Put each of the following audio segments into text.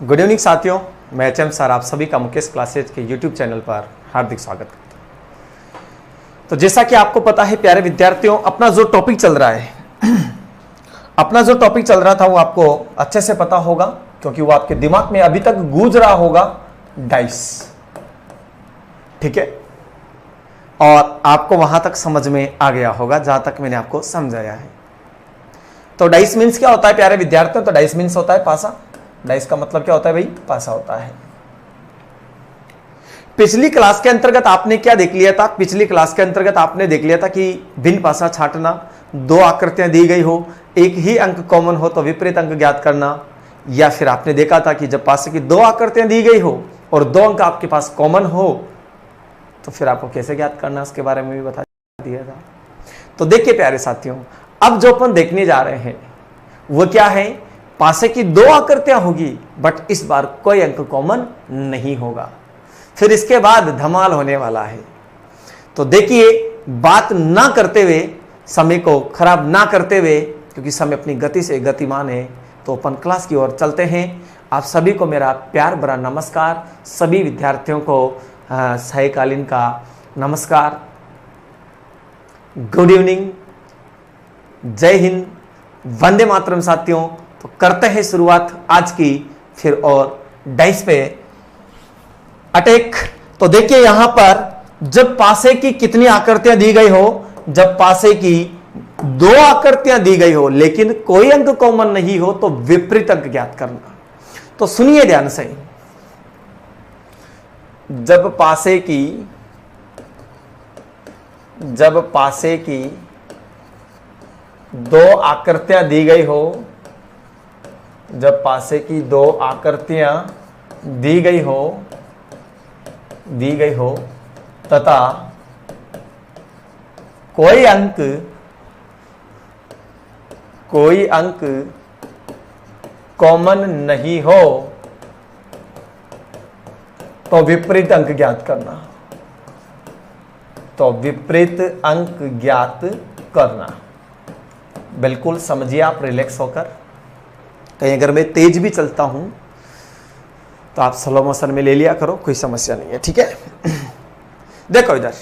Good evening साथियों, मैं HM sir आप सभी का मुकेश क्लासेज के यूट्यूब चैनल पर हार्दिक स्वागत करता हूं। तो जैसा कि आपको पता है प्यारे विद्यार्थियों, अपना जो टॉपिक चल रहा था वो आपको अच्छे से पता होगा, क्योंकि वो आपके दिमाग में अभी तक गूंज रहा होगा डाइस। ठीक है, और आपको वहां तक समझ में आ गया होगा जहां तक मैंने आपको समझाया है। तो डाइस मीन्स क्या होता है प्यारे विद्यार्थियों? तो डाइस मीन्स होता है पासा। डाइस का मतलब क्या होता है भाई? पासा होता है। पिछली क्लास के अंतर्गत आपने क्या देख लिया था? पिछली क्लास के अंतर्गत आपने देख लिया था कि भिन्न पासा छांटना, दो आकृतियां दी गई हो, एक ही अंक कॉमन हो तो विपरीत अंक ज्ञात करना, या फिर आपने देखा था कि जब पासे की दो आकृतियां दी गई हो और दो अंक आपके पास कॉमन हो तो फिर आपको कैसे ज्ञात करना, उसके बारे में भी बता दिया था। तो देखिए प्यारे साथियों, अब जो अपन देखने जा रहे हैं वो क्या है? पासे की दो आकृतियां होगी बट इस बार कोई अंक कॉमन नहीं होगा। फिर इसके बाद धमाल होने वाला है। तो देखिए, बात ना करते हुए, समय को खराब ना करते हुए, क्योंकि समय अपनी गति से गतिमान है, तो अपन क्लास की ओर चलते हैं। आप सभी को मेरा प्यार भरा नमस्कार, सभी विद्यार्थियों को सायकालीन का नमस्कार, गुड इवनिंग, जय हिंद, वंदे मातरम साथियों। तो करते हैं शुरुआत आज की फिर और डाइस पे अटैक। तो देखिए यहां पर जब पासे की कितनी आकृतियां दी गई हो, जब पासे की दो आकृतियां दी गई हो लेकिन कोई अंक कॉमन नहीं हो तो विपरीत अंक ज्ञात करना। तो सुनिए ध्यान से, जब पासे की दो आकृतियां दी गई हो, जब पासे की दो आकृतियां दी गई हो तथा कोई अंक कॉमन नहीं हो तो विपरीत अंक ज्ञात करना। तो विपरीत अंक ज्ञात करना। बिल्कुल समझिए आप रिलैक्स होकर। कहीं अगर मैं तेज भी चलता हूं तो आप स्लो मोशन में ले लिया करो, कोई समस्या नहीं है। ठीक है, देखो इधर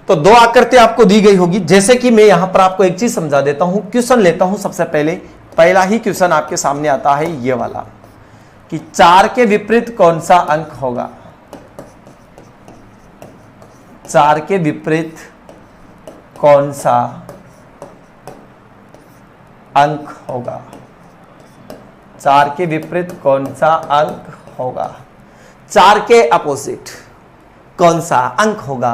तो दो आकृति आपको दी गई होगी। जैसे कि मैं यहां पर आपको एक चीज समझा देता हूं, क्वेश्चन लेता हूं। सबसे पहला ही क्वेश्चन आपके सामने आता है ये वाला कि 4 के विपरीत कौन सा अंक होगा? 4 के विपरीत कौन सा अंक होगा? 4 के विपरीत कौन सा अंक होगा? 4 के अपोजिट कौन सा अंक होगा?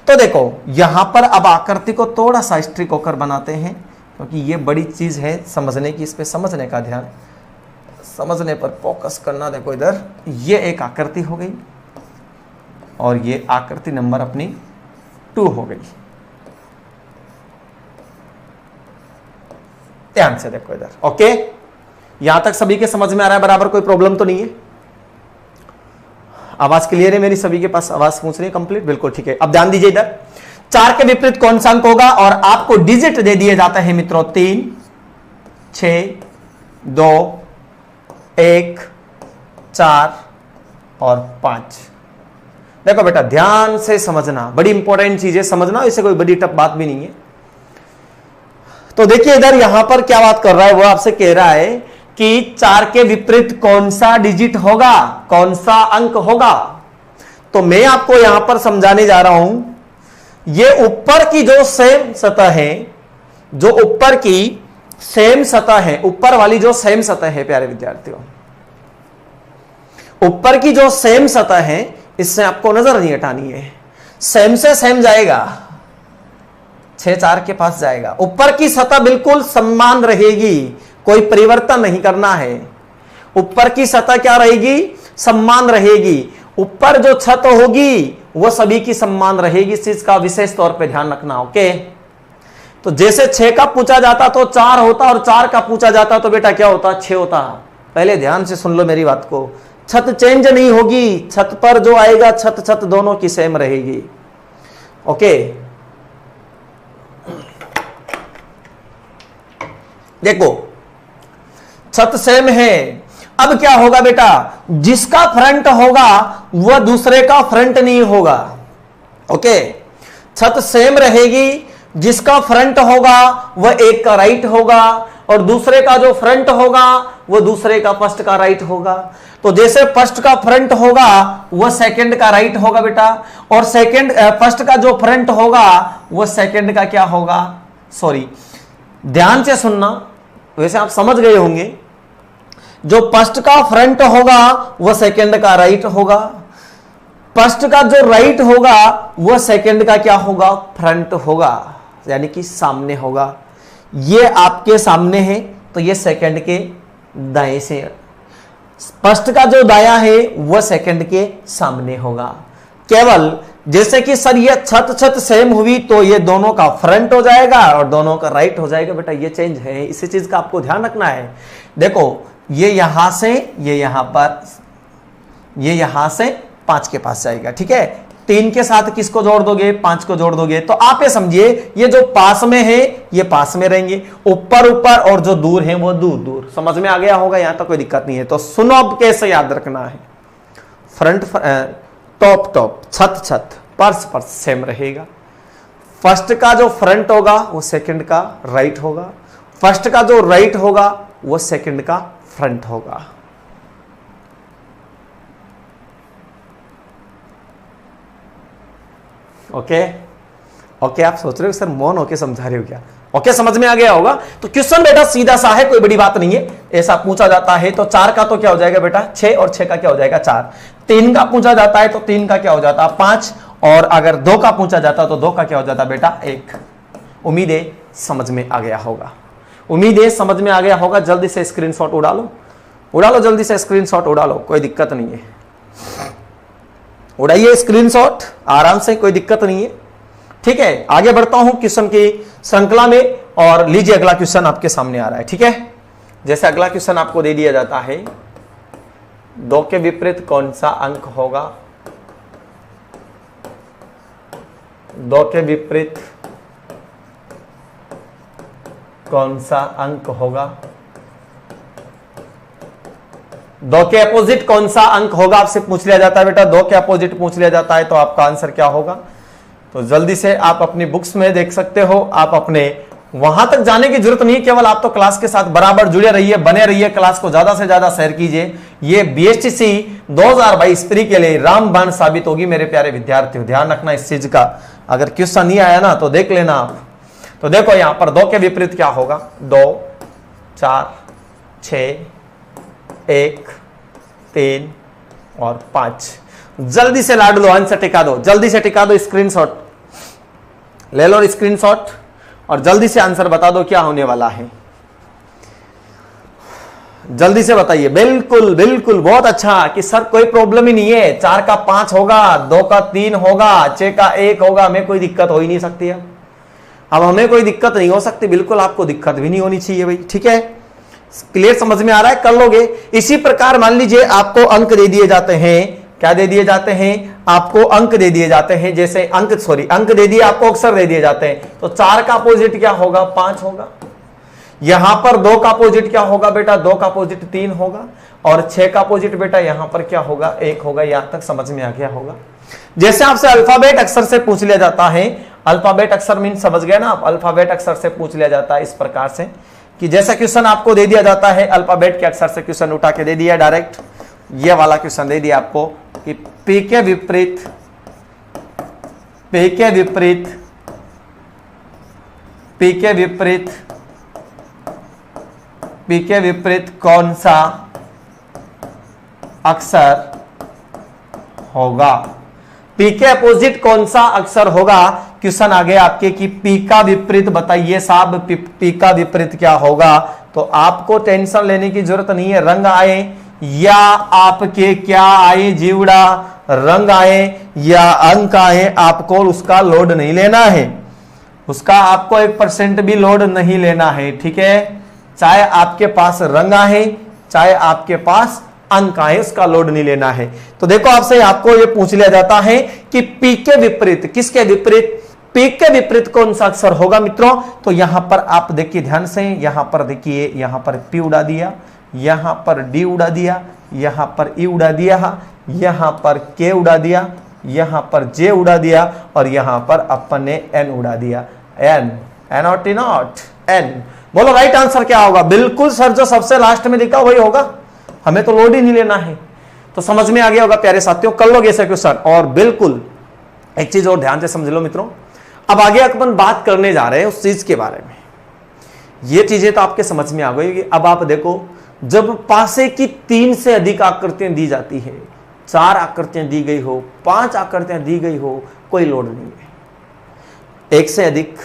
तो देखो यहां पर अब आकृति को थोड़ा सा स्ट्रिक होकर बनाते हैं, क्योंकि ये बड़ी चीज है समझने की। इस पे समझने का ध्यान, समझने पर फोकस करना। देखो इधर ये एक आकृति हो गई और ये आकृति नंबर अपनी 2 हो गई। ध्यान से देखो इधर। ओके, यहां तक सभी के समझ में आ रहा है बराबर? कोई प्रॉब्लम तो नहीं है? आवाज क्लियर है मेरी? सभी के पास आवाज पहुंच रही है कंप्लीट? बिल्कुल ठीक है। अब ध्यान दीजिए इधर, 4 के विपरीत कौन सा अंक होगा? और आपको डिजिट दे दिए जाते हैं मित्रों 3, 6, 2, 1, 4 और 5। देखो बेटा ध्यान से समझना, बड़ी इंपॉर्टेंट चीज है, समझना। इसे कोई बड़ी टफ बात भी नहीं है। तो देखिए इधर यहां पर क्या बात कर रहा है, वो आपसे कह रहा है कि 4 के विपरीत कौन सा डिजिट होगा, कौन सा अंक होगा। तो मैं आपको यहां पर समझाने जा रहा हूं, ये ऊपर की जो सेम सतह है, जो ऊपर की सेम सतह है, ऊपर वाली जो सेम सतह है प्यारे विद्यार्थियों, ऊपर की जो सेम सतह है, इससे आपको नजर नहीं हटानी है। सेम से सेम जाएगा, 6, 4 के पास जाएगा। ऊपर की सतह बिल्कुल समान रहेगी, कोई परिवर्तन नहीं करना है। ऊपर की सतह क्या रहेगी? समान रहेगी। ऊपर जो छत होगी वो सभी की समान रहेगी। इस चीज का विशेष तौर पे ध्यान रखना। ओके, तो जैसे 6 का पूछा जाता तो 4 होता, और 4 का पूछा जाता तो बेटा क्या होता? 6 होता। पहले ध्यान से सुन लो मेरी बात को। छत चेंज नहीं होगी, छत पर जो आएगा छत दोनों की सेम रहेगी। ओके, देखो छत सेम है अब क्या होगा बेटा, जिसका फ्रंट होगा वह दूसरे का फ्रंट नहीं होगा। ओके, छत सेम रहेगी, जिसका फ्रंट होगा वह एक का राइट होगा और दूसरे का जो फ्रंट होगा वह दूसरे का फर्स्ट का राइट होगा। तो जैसे फर्स्ट का फ्रंट होगा वह सेकंड का राइट होगा बेटा, और फर्स्ट का जो फ्रंट होगा वह सेकंड का क्या होगा, सॉरी ध्यान से सुनना, वैसे आप समझ गए होंगे, जो फर्स्ट का फ्रंट होगा वह सेकंड का राइट होगा, फर्स्ट का जो राइट होगा वह सेकंड का क्या होगा, फ्रंट होगा, यानी कि सामने होगा। ये आपके सामने है तो ये सेकंड के दाएं से, फर्स्ट का जो दाया है वह सेकंड के सामने होगा। केवल जैसे कि सर ये छत सेम हुई तो ये दोनों का फ्रंट हो जाएगा और दोनों का राइट हो जाएगा, बेटा ये चेंज है, इसी चीज का आपको ध्यान रखना है। देखो ये यहां से, ये यहां पर, ये यहां से 5 के पास जाएगा, ठीक है। 3 के साथ किसको जोड़ दोगे, 5 को जोड़ दोगे, तो आप ये समझिए ये जो पास में है ये पास में रहेंगे, ऊपर ऊपर, और जो दूर है वो दूर दूर। समझ में आ गया होगा, यहां तक कोई दिक्कत नहीं है। तो सुनो अब कैसे याद रखना है, फ्रंट टॉप टॉप, छत पर्स सेम रहेगा। फर्स्ट का जो फ्रंट होगा वो सेकंड का राइट होगा, फर्स्ट का जो राइट होगा वो सेकंड का फ्रंट होगा। ओके ओके, आप सोच रहे हो सर मौन होके समझा रहे हो क्या? ओके, समझ में आ गया होगा। तो क्वेश्चन बेटा सीधा सा है, कोई बड़ी बात नहीं है। ऐसा पूछा जाता है तो 4 का तो क्या हो जाएगा बेटा 6, और 6 का क्या हो जाएगा 4। 3 का पूछा जाता है तो 3 का क्या हो जाता है 5, और अगर 2 का पूछा जाता तो 2 का क्या हो जाता बेटा 1। उम्मीद है समझ में आ गया होगा, उम्मीद है समझ में आ गया होगा। जल्दी से स्क्रीनशॉट उड़ा लो, जल्दी से स्क्रीनशॉट उड़ा लो, कोई दिक्कत नहीं है, उड़ाइए स्क्रीनशॉट आराम से, कोई दिक्कत नहीं है। ठीक है, आगे बढ़ता हूं क्वेश्चन की श्रृंखला में, और लीजिए अगला क्वेश्चन आपके सामने आ रहा है। ठीक है, जैसे अगला क्वेश्चन आपको दे दिया जाता है, 2 के विपरीत कौन सा अंक होगा, 2 के विपरीत कौन सा अंक होगा, 2 के अपोजिट कौन सा अंक होगा, आपसे पूछ लिया जाता है बेटा। 2 के अपोजिट पूछ लिया जाता है तो आपका आंसर क्या होगा। तो जल्दी से आप अपनी बुक्स में देख सकते हो, आप अपने वहां तक जाने की जरूरत नहीं, केवल आप तो क्लास के साथ बराबर जुड़े रहिए, बने रहिए, क्लास को ज्यादा से ज्यादा शेयर कीजिए। ये BHTC 2022 प्री के लिए रामबाण साबित होगी मेरे प्यारे विद्यार्थियों, ध्यान रखना इस चीज का। अगर क्वेश्चन नहीं आया ना तो देख लेना आप। तो देखो यहां पर 2 के विपरीत क्या होगा, 2 4 6 1 3 और 5। जल्दी से लाड लो, आंसर टिका दो, जल्दी से टिका दो, स्क्रीनशॉट ले लो, स्क्रीनशॉट, और जल्दी से आंसर बता दो क्या होने वाला है। जल्दी से बताइए। बिल्कुल बिल्कुल, बहुत अच्छा कि सर कोई प्रॉब्लम ही नहीं है, 4 का 5 होगा, 2 का 3 होगा, 6 का 1 होगा, हमें कोई दिक्कत हो ही नहीं सकती है। अब हमें कोई दिक्कत नहीं हो सकती, बिल्कुल आपको दिक्कत भी नहीं होनी चाहिए भाई। ठीक है, क्लियर, समझ में आ रहा है, कर लोगे। इसी प्रकार मान लीजिए आपको अंक दे दिए जाते हैं, क्या दे दिए जाते हैं, आपको अंक दे दिए जाते हैं, जैसे अंक दे दिए आपको, अक्षर दे दिए जाते हैं। तो 4 का अपोजिट क्या होगा 5 होगा, यहां पर 2 का अपोजिट क्या होगा बेटा 2 का अपोजिट 3 होगा, और 6 का अपोजिट बेटा यहां पर क्या होगा 1 होगा। यहां तक समझ में आ गया होगा। जैसे आपसे अल्फाबेट अक्षर से पूछ लिया जाता है, अल्फाबेट अक्षर मीन समझ गए ना आप, अल्फाबेट अक्षर से पूछ लिया जाता है इस प्रकार से कि जैसा क्वेश्चन आपको दे दिया जाता है, अल्फाबेट के अक्षर से क्वेश्चन उठा के दे दिया डायरेक्ट, ये वाला क्वेश्चन दे दिया आपको कि P के विपरीत कौन सा अक्षर होगा, P के अपोजिट कौन सा अक्षर होगा। क्वेश्चन आ गया आपके कि P का विपरीत बताइए साहब, P का विपरीत क्या होगा। तो आपको टेंशन लेने की जरूरत नहीं है, रंग आए या आपके क्या आए जीवड़ा, रंग आए या अंक आए, आपको उसका लोड नहीं लेना है, उसका आपको 1% भी लोड नहीं लेना है। ठीक है, चाहे आपके पास रंग आए चाहे आपके पास अंक आए, उसका लोड नहीं लेना है। तो देखो आपसे आपको ये पूछ लिया जाता है कि P के विपरीत, किसके विपरीत, P के विपरीत कौन सा अक्षर होगा मित्रों। तो यहां पर आप देखिए ध्यान से, यहां पर देखिए, यहां पर P उड़ा दिया, यहां पर डी उड़ा दिया, यहां पर ई उड़ा दिया, यहां पर के उड़ा दिया, यहां पर जे उड़ा दिया और यहां पर अपन ने एन उड़ा दिया। एन, एन और टी नॉट, एन। बोलो राइट आंसर क्या होगा? बिल्कुल सर, जो सबसे लास्ट में दिखा वही होगा, हमें तो लोड ही नहीं लेना है। तो समझ में आ गया होगा प्यारे साथियों, कर लोगे ऐसे क्वेश्चन। और बिल्कुल एक चीज और ध्यान से समझ लो मित्रों, अब आगे अपन बात करने जा रहे हैं उस चीज के बारे में। ये चीजें तो आपके समझ में आ गई। अब आप देखो, जब पासे की 3 से अधिक आकृतियां दी जाती है, 4 आकृतियां दी गई हो, 5 आकृतियां दी गई हो, कोई लोड नहीं है। 1 से अधिक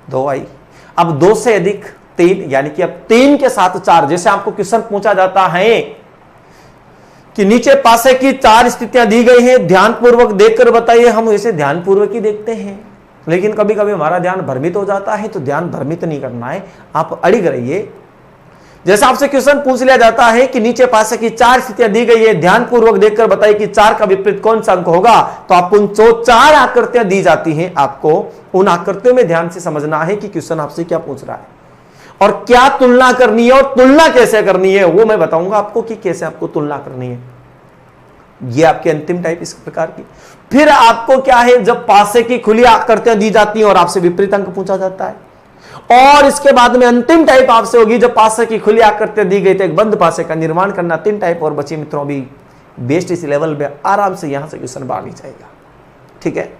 2 आई, अब 2 से अधिक 3, यानी कि अब 3 के साथ 4। जैसे आपको क्वेश्चन पूछा जाता है कि नीचे पासे की 4 स्थितियां दी गई हैं, ध्यानपूर्वक देखकर बताइए। हम इसे ध्यानपूर्वक ही देखते हैं, लेकिन कभी कभी हमारा ध्यान भ्रमित हो जाता है, तो ध्यान भ्रमित नहीं करना है, आप अड़िग रहिए। जैसे आपसे क्वेश्चन पूछ लिया जाता है कि नीचे पासे की 4 स्थितियां दी गई है, ध्यानपूर्वक देखकर बताइए कि 4 का विपरीत कौन सा अंक होगा, तो आपको उन 4 आकृतियां दी जाती हैं, आपको उन आकृतियों में ध्यान से समझना है कि क्वेश्चन आपसे क्या पूछ रहा है और क्या तुलना करनी है, और तुलना कैसे करनी है वो मैं बताऊंगा आपको कि कैसे आपको तुलना करनी है। ये आपकी अंतिम टाइप इस प्रकार की। फिर आपको क्या है, जब पासे की खुली आकृतियां दी जाती हैं और आपसे विपरीत अंक पूछा जाता है, और इसके बाद में अंतिम टाइप आपसे होगी, जब पासे की खुली आकृतियां दी गई तो एक बंद पासे का निर्माण करना। 3 टाइप और बची मित्रों, अभी बेस्ट इस लेवल पे आराम से यहां से क्वेश्चन बाहर नहीं जाएगा। ठीक है,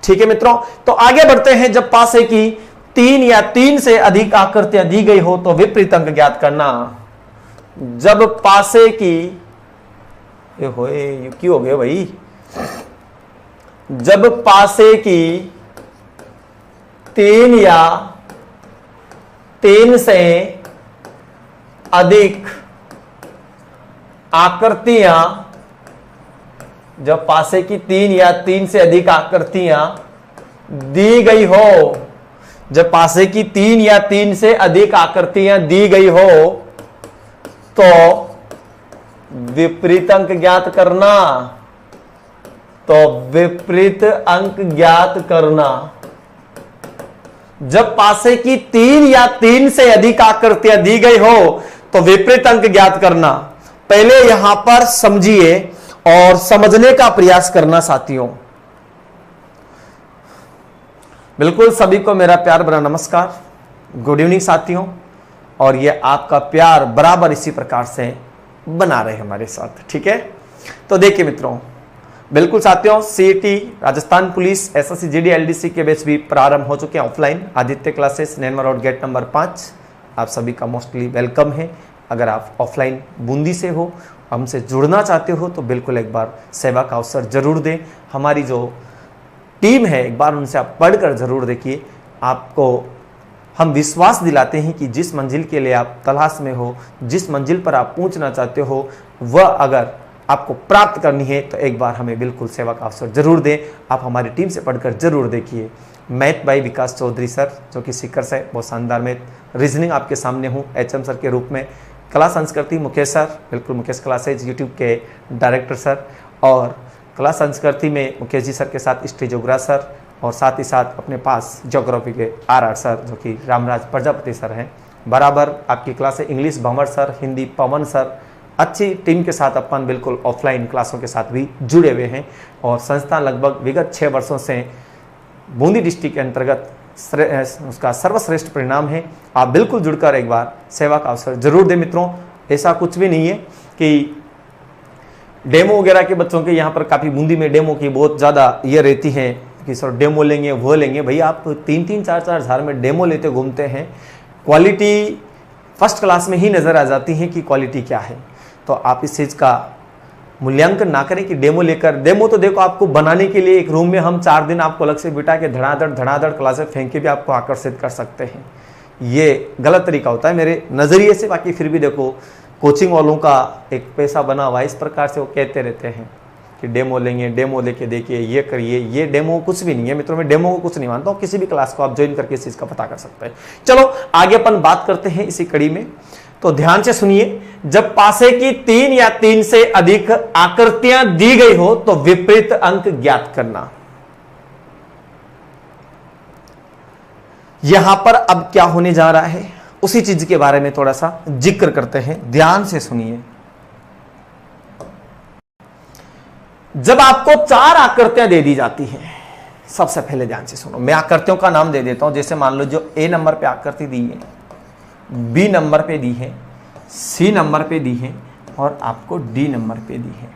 ठीक है मित्रों, तो आगे बढ़ते हैं। जब पासे की 3 या 3 से अधिक आकृतियां दी गई हो तो विपरीत अंक ज्ञात करना। जब पासे की, ये क्यों हो गया भाई, जब पासे की 3 या 3 से अधिक आकृतियां, जब पासे की 3 या 3 से अधिक आकृतियां दी गई हो, जब पासे की 3 या 3 से अधिक आकृतियां दी गई हो तो विपरीत अंक ज्ञात करना। तो विपरीत अंक ज्ञात करना। जब पासे की 3 या 3 से अधिक आकृतियां दी गई हो तो विपरीत अंक ज्ञात करना। पहले यहां पर समझिए और समझने का प्रयास करना साथियों। बिल्कुल सभी को मेरा प्यार भरा नमस्कार, गुड इवनिंग साथियों। और ये आपका प्यार बराबर इसी प्रकार से बना रहे हमारे साथ, ठीक है। तो देखिए मित्रों, बिल्कुल साथियों, CET, Rajasthan police, SSC GD LDC के बैच भी प्रारंभ हो चुके हैं offline. Aditya classes, Nainwa road, gate number 5। आप सभी का मोस्टली वेलकम है। अगर आप ऑफलाइन बूंदी से हो, हमसे जुड़ना चाहते हो तो बिल्कुल एक बार सेवा का अवसर जरूर दें। हमारी जो टीम है एक बार उनसे आप पढ़कर जरूर देखिए। आपको हम विश्वास दिलाते हैं कि जिस मंजिल के लिए आप तलाश में हो, जिस मंजिल पर आप पहुंचना चाहते हो, वह अगर आपको प्राप्त करनी है तो एक बार हमें बिल्कुल सेवा का अवसर जरूर दें। आप हमारी टीम से पढ़कर जरूर देखिए। Math by Vikas Chaudhary sir, जो कि सीकर्स है, बहुत शानदार मैथ। रीजनिंग आपके सामने हूँ एचएम सर के रूप में। कला संस्कृति मुकेश सर, बिल्कुल मुकेश क्लासेज यूट्यूब के डायरेक्टर सर। और कला संस्कृति में मुकेश जी सर के साथ स्टेजोग्रा सर, और साथ ही साथ अपने पास ज्योग्राफी के आर सर, जो कि रामराज प्रजापति सर हैं। बराबर आपकी क्लास है इंग्लिश भंवर सर, हिंदी पवन सर। अच्छी टीम के साथ अपन बिल्कुल ऑफलाइन क्लासों के साथ भी जुड़े हुए हैं। और संस्थान लगभग विगत 6 वर्षों से बूंदी डिस्ट्रिक्ट के अंतर्गत उसका सर्वश्रेष्ठ परिणाम है। आप बिल्कुल जुड़कर एक बार सेवा का अवसर जरूर दें मित्रों। ऐसा कुछ भी नहीं है कि डेमो वगैरह के बच्चों के यहाँ पर काफ़ी बूंदी में डेमो की बहुत ज़्यादा ये रहती है कि सर डेमो लेंगे वो लेंगे। भैया आप 3-3, 4-4 हज़ार में डेमो लेते घूमते हैं। क्वालिटी फर्स्ट क्लास में ही नज़र आ जाती है कि क्वालिटी क्या है। तो आप इस चीज़ का मूल्यांकन ना करें कि डेमो लेकर, डेमो तो देखो आपको बनाने के लिए एक रूम में हम 4 दिन आपको अलग से बिठा के धड़ाधड़ क्लासें फेंक के भी आपको आकर्षित कर सकते हैं। ये गलत तरीका होता है मेरे नज़रिए से। बाकी फिर भी देखो कोचिंग वालों का एक पैसा बना हुआ है, इस प्रकार से वो कहते रहते हैं कि डेमो लेंगे, डेमो लेके देखिए, ये करिए। ये डेमो कुछ भी नहीं है मित्रों, मैं डेमो को कुछ नहीं मानता हूँ। किसी भी क्लास को आप ज्वाइन करके इस चीज़ का पता कर सकते हैं। चलो आगे अपन बात करते हैं इसी कड़ी में। तो ध्यान से सुनिए, जब पासे की 3 या 3 से अधिक आकृतियां दी गई हो तो विपरीत अंक ज्ञात करना। यहां पर अब क्या होने जा रहा है, उसी चीज के बारे में थोड़ा सा जिक्र करते हैं, ध्यान से सुनिए। जब आपको 4 आकृतियां दे दी जाती हैं, सबसे पहले ध्यान से सुनो, मैं आकृतियों का नाम दे देता हूं। जैसे मान लो जो ए नंबर पे आकृति दी है, बी नंबर पे दी है, सी नंबर पे दी है और आपको डी नंबर पे दी है।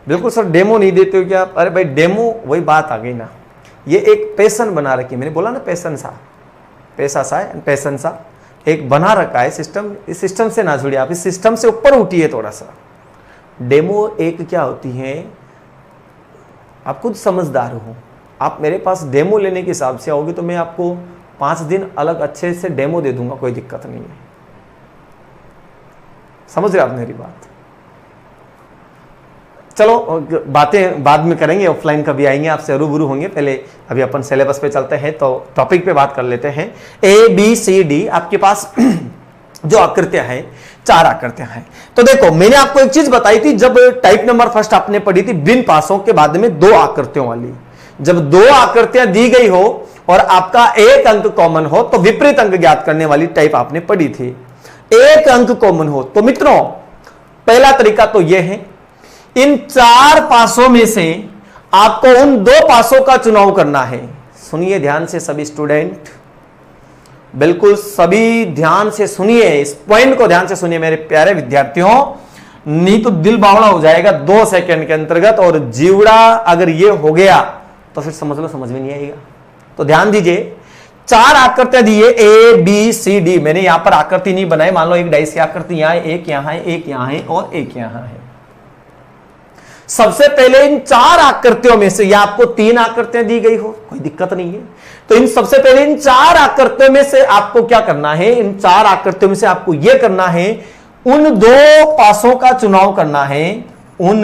बिल्कुल सर डेमो नहीं देते हो क्या? अरे भाई डेमो वही बात आ गई ना, ये एक पैसन बना रखी, मैंने बोला ना पैसन सा, पैसा सा है, पैसन सा एक बना रखा है सिस्टम। इस सिस्टम से ना जुड़िए, आप इस सिस्टम से ऊपर उठिए थोड़ा सा। डेमो एक क्या होती है, आप खुद समझदार हो, आप मेरे पास डेमो लेने के हिसाब से आओगे तो मैं आपको 5 दिन अलग अच्छे से डेमो दे दूंगा, कोई दिक्कत नहीं है। समझ रहे आप मेरी बात? चलो बातें बाद में करेंगे, ऑफलाइन कभी आएंगे, आपसे रूबरू होंगे। पहले अभी अपन सिलेबस पे चलते हैं, तो टॉपिक पे बात कर लेते हैं। ए बी सी डी आपके पास जो आकृतियां हैं, 4 आकृतियां हैं। तो देखो मैंने आपको एक चीज बताई थी, जब टाइप नंबर फर्स्ट आपने पढ़ी थी बिन पासों के बाद में 2 आकृतियों वाली, जब 2 आकृतियां दी गई हो और आपका 1 अंक कॉमन हो तो विपरीत अंक ज्ञात करने वाली टाइप आपने पढ़ी थी। 1 अंक कॉमन हो तो मित्रों पहला तरीका तो यह है, इन 4 पासों में से आपको उन 2 पासों का चुनाव करना है। सुनिए ध्यान से सभी स्टूडेंट, बिल्कुल सभी ध्यान से सुनिए, इस पॉइंट को ध्यान से सुनिए मेरे प्यारे विद्यार्थियों, नहीं तो दिल बावड़ा हो जाएगा 2 सेकंड के अंतर्गत, और जीवड़ा अगर ये हो गया तो फिर समझ लो समझ में नहीं आएगा। तो ध्यान दीजिए, 4 आकृतियां दी है ए बी सी डी। मैंने यहां पर आकृति नहीं बनाई, मान लो एक डाइस की आकृति यहां है, एक यहां है, एक यहां है और एक यहां है। सबसे पहले इन 4 आकृतियों में से, या आपको 3 आकृतियां दी गई हो कोई दिक्कत नहीं है, तो इन सबसे पहले इन 4 आकृतियों में से आपको क्या करना है, इन 4 आकृतियों में से आपको यह करना है, उन 2 पासों का चुनाव करना है, उन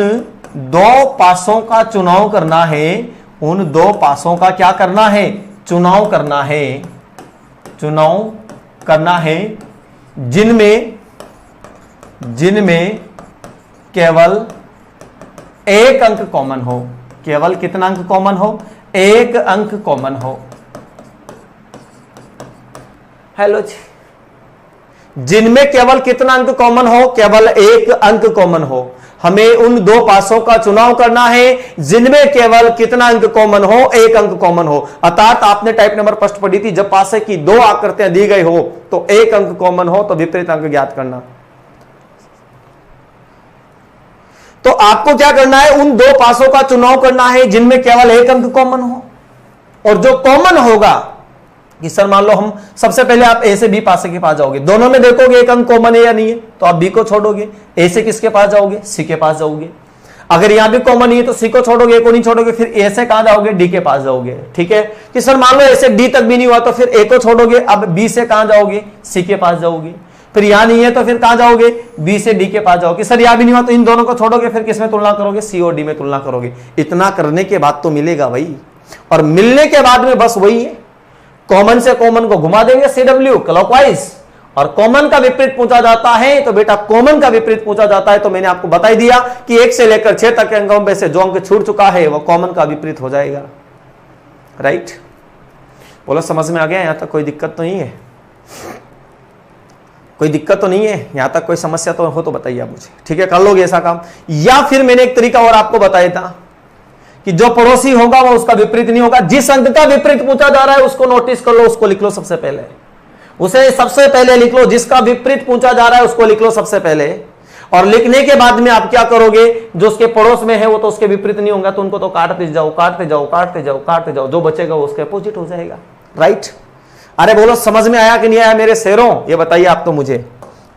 2 पासों का चुनाव करना है, उन 2 पासों का क्या करना है, चुनाव करना है, चुनाव करना है, जिनमें केवल 1 अंक कॉमन हो। केवल कितना अंक कॉमन हो? 1 अंक कॉमन हो। हेलो जी, जिनमें केवल कितना अंक कॉमन हो? केवल 1 अंक कॉमन हो। हमें उन 2 पासों का चुनाव करना है जिनमें केवल कितना अंक कॉमन हो? 1 अंक कॉमन हो। अर्थात आपने टाइप नंबर फर्स्ट पढ़ी थी, जब पासे की 2 आकृतियां दी गई हो तो 1 अंक कॉमन हो तो विपरीत अंक ज्ञात करना। तो आपको क्या करना है, उन 2 पासों का चुनाव करना है जिनमें केवल 1 अंक कॉमन हो, और जो कॉमन होगा कि सर मान लो हम सबसे पहले आप ए से बी पासे के पास जाओगे, दोनों में देखोगे 1 अंक कॉमन है या नहीं है, तो आप बी को छोड़ोगे, ए से किसके पास जाओगे? सी के पास जाओगे। अगर यहां भी कॉमन नहीं है तो सी को छोड़ोगे, ए को नहीं छोड़ोगे, फिर ए से कहां जाओगे? डी के पास जाओगे। ठीक है, कि सर मान लो ए से डी तक भी नहीं हुआ तो फिर ए को छोड़ोगे, अब बी से कहां जाओगे? सी के पास जाओगे। फिर यहां नहीं है तो फिर कहां जाओगे? बी से डी के पास जाओगे। सर यहां भी नहीं हुआ तो इन दोनों को छोड़ोगे, फिर किसमें तुलना करोगे? सी और डी में तुलना करोगे। इतना करने के बाद तो मिलेगा भाई, और मिलने के बाद में बस वही है, कॉमन से कॉमन को घुमा देंगे CW क्लॉकवाइज, और कॉमन का विपरीत पूछा जाता है तो बेटा कॉमन का विपरीत पूछा जाता है तो मैंने आपको बता दिया कि 1 से लेकर 6 तक के अंकों में से जो अंक छूट चुका है वो कॉमन का विपरीत हो जाएगा। राइट, बोलो समझ में आ गया? यहां तक कोई दिक्कत तो नहीं है? कोई दिक्कत तो नहीं है? यहां तक कोई समस्या तो हो तो बताइए आप मुझे। ठीक है, कर लोगे ऐसा काम? या फिर मैंने एक तरीका और आपको बताया था कि जो पड़ोसी होगा वो उसका विपरीत नहीं होगा। जिस अंक का विपरीत पूछा जा रहा है उसको नोटिस कर लो, उसको लिख लो सबसे पहले, उसे सबसे पहले लिख लो। जिसका विपरीत पूछा जा रहा है उसको लिख लो सबसे पहले, और लिखने के बाद में आप क्या करोगे, जो उसके पड़ोस में है वो तो उसके विपरीत नहीं होगा, तो उनको तो काटते जाओ, काटते जाओ, काटते जाओ, काटते जाओ, जो बचेगा वो उसके अपोजिट हो जाएगा। राइट, अरे बोलो समझ में आया कि नहीं आया मेरे शेरों? ये बताइए आप तो मुझे।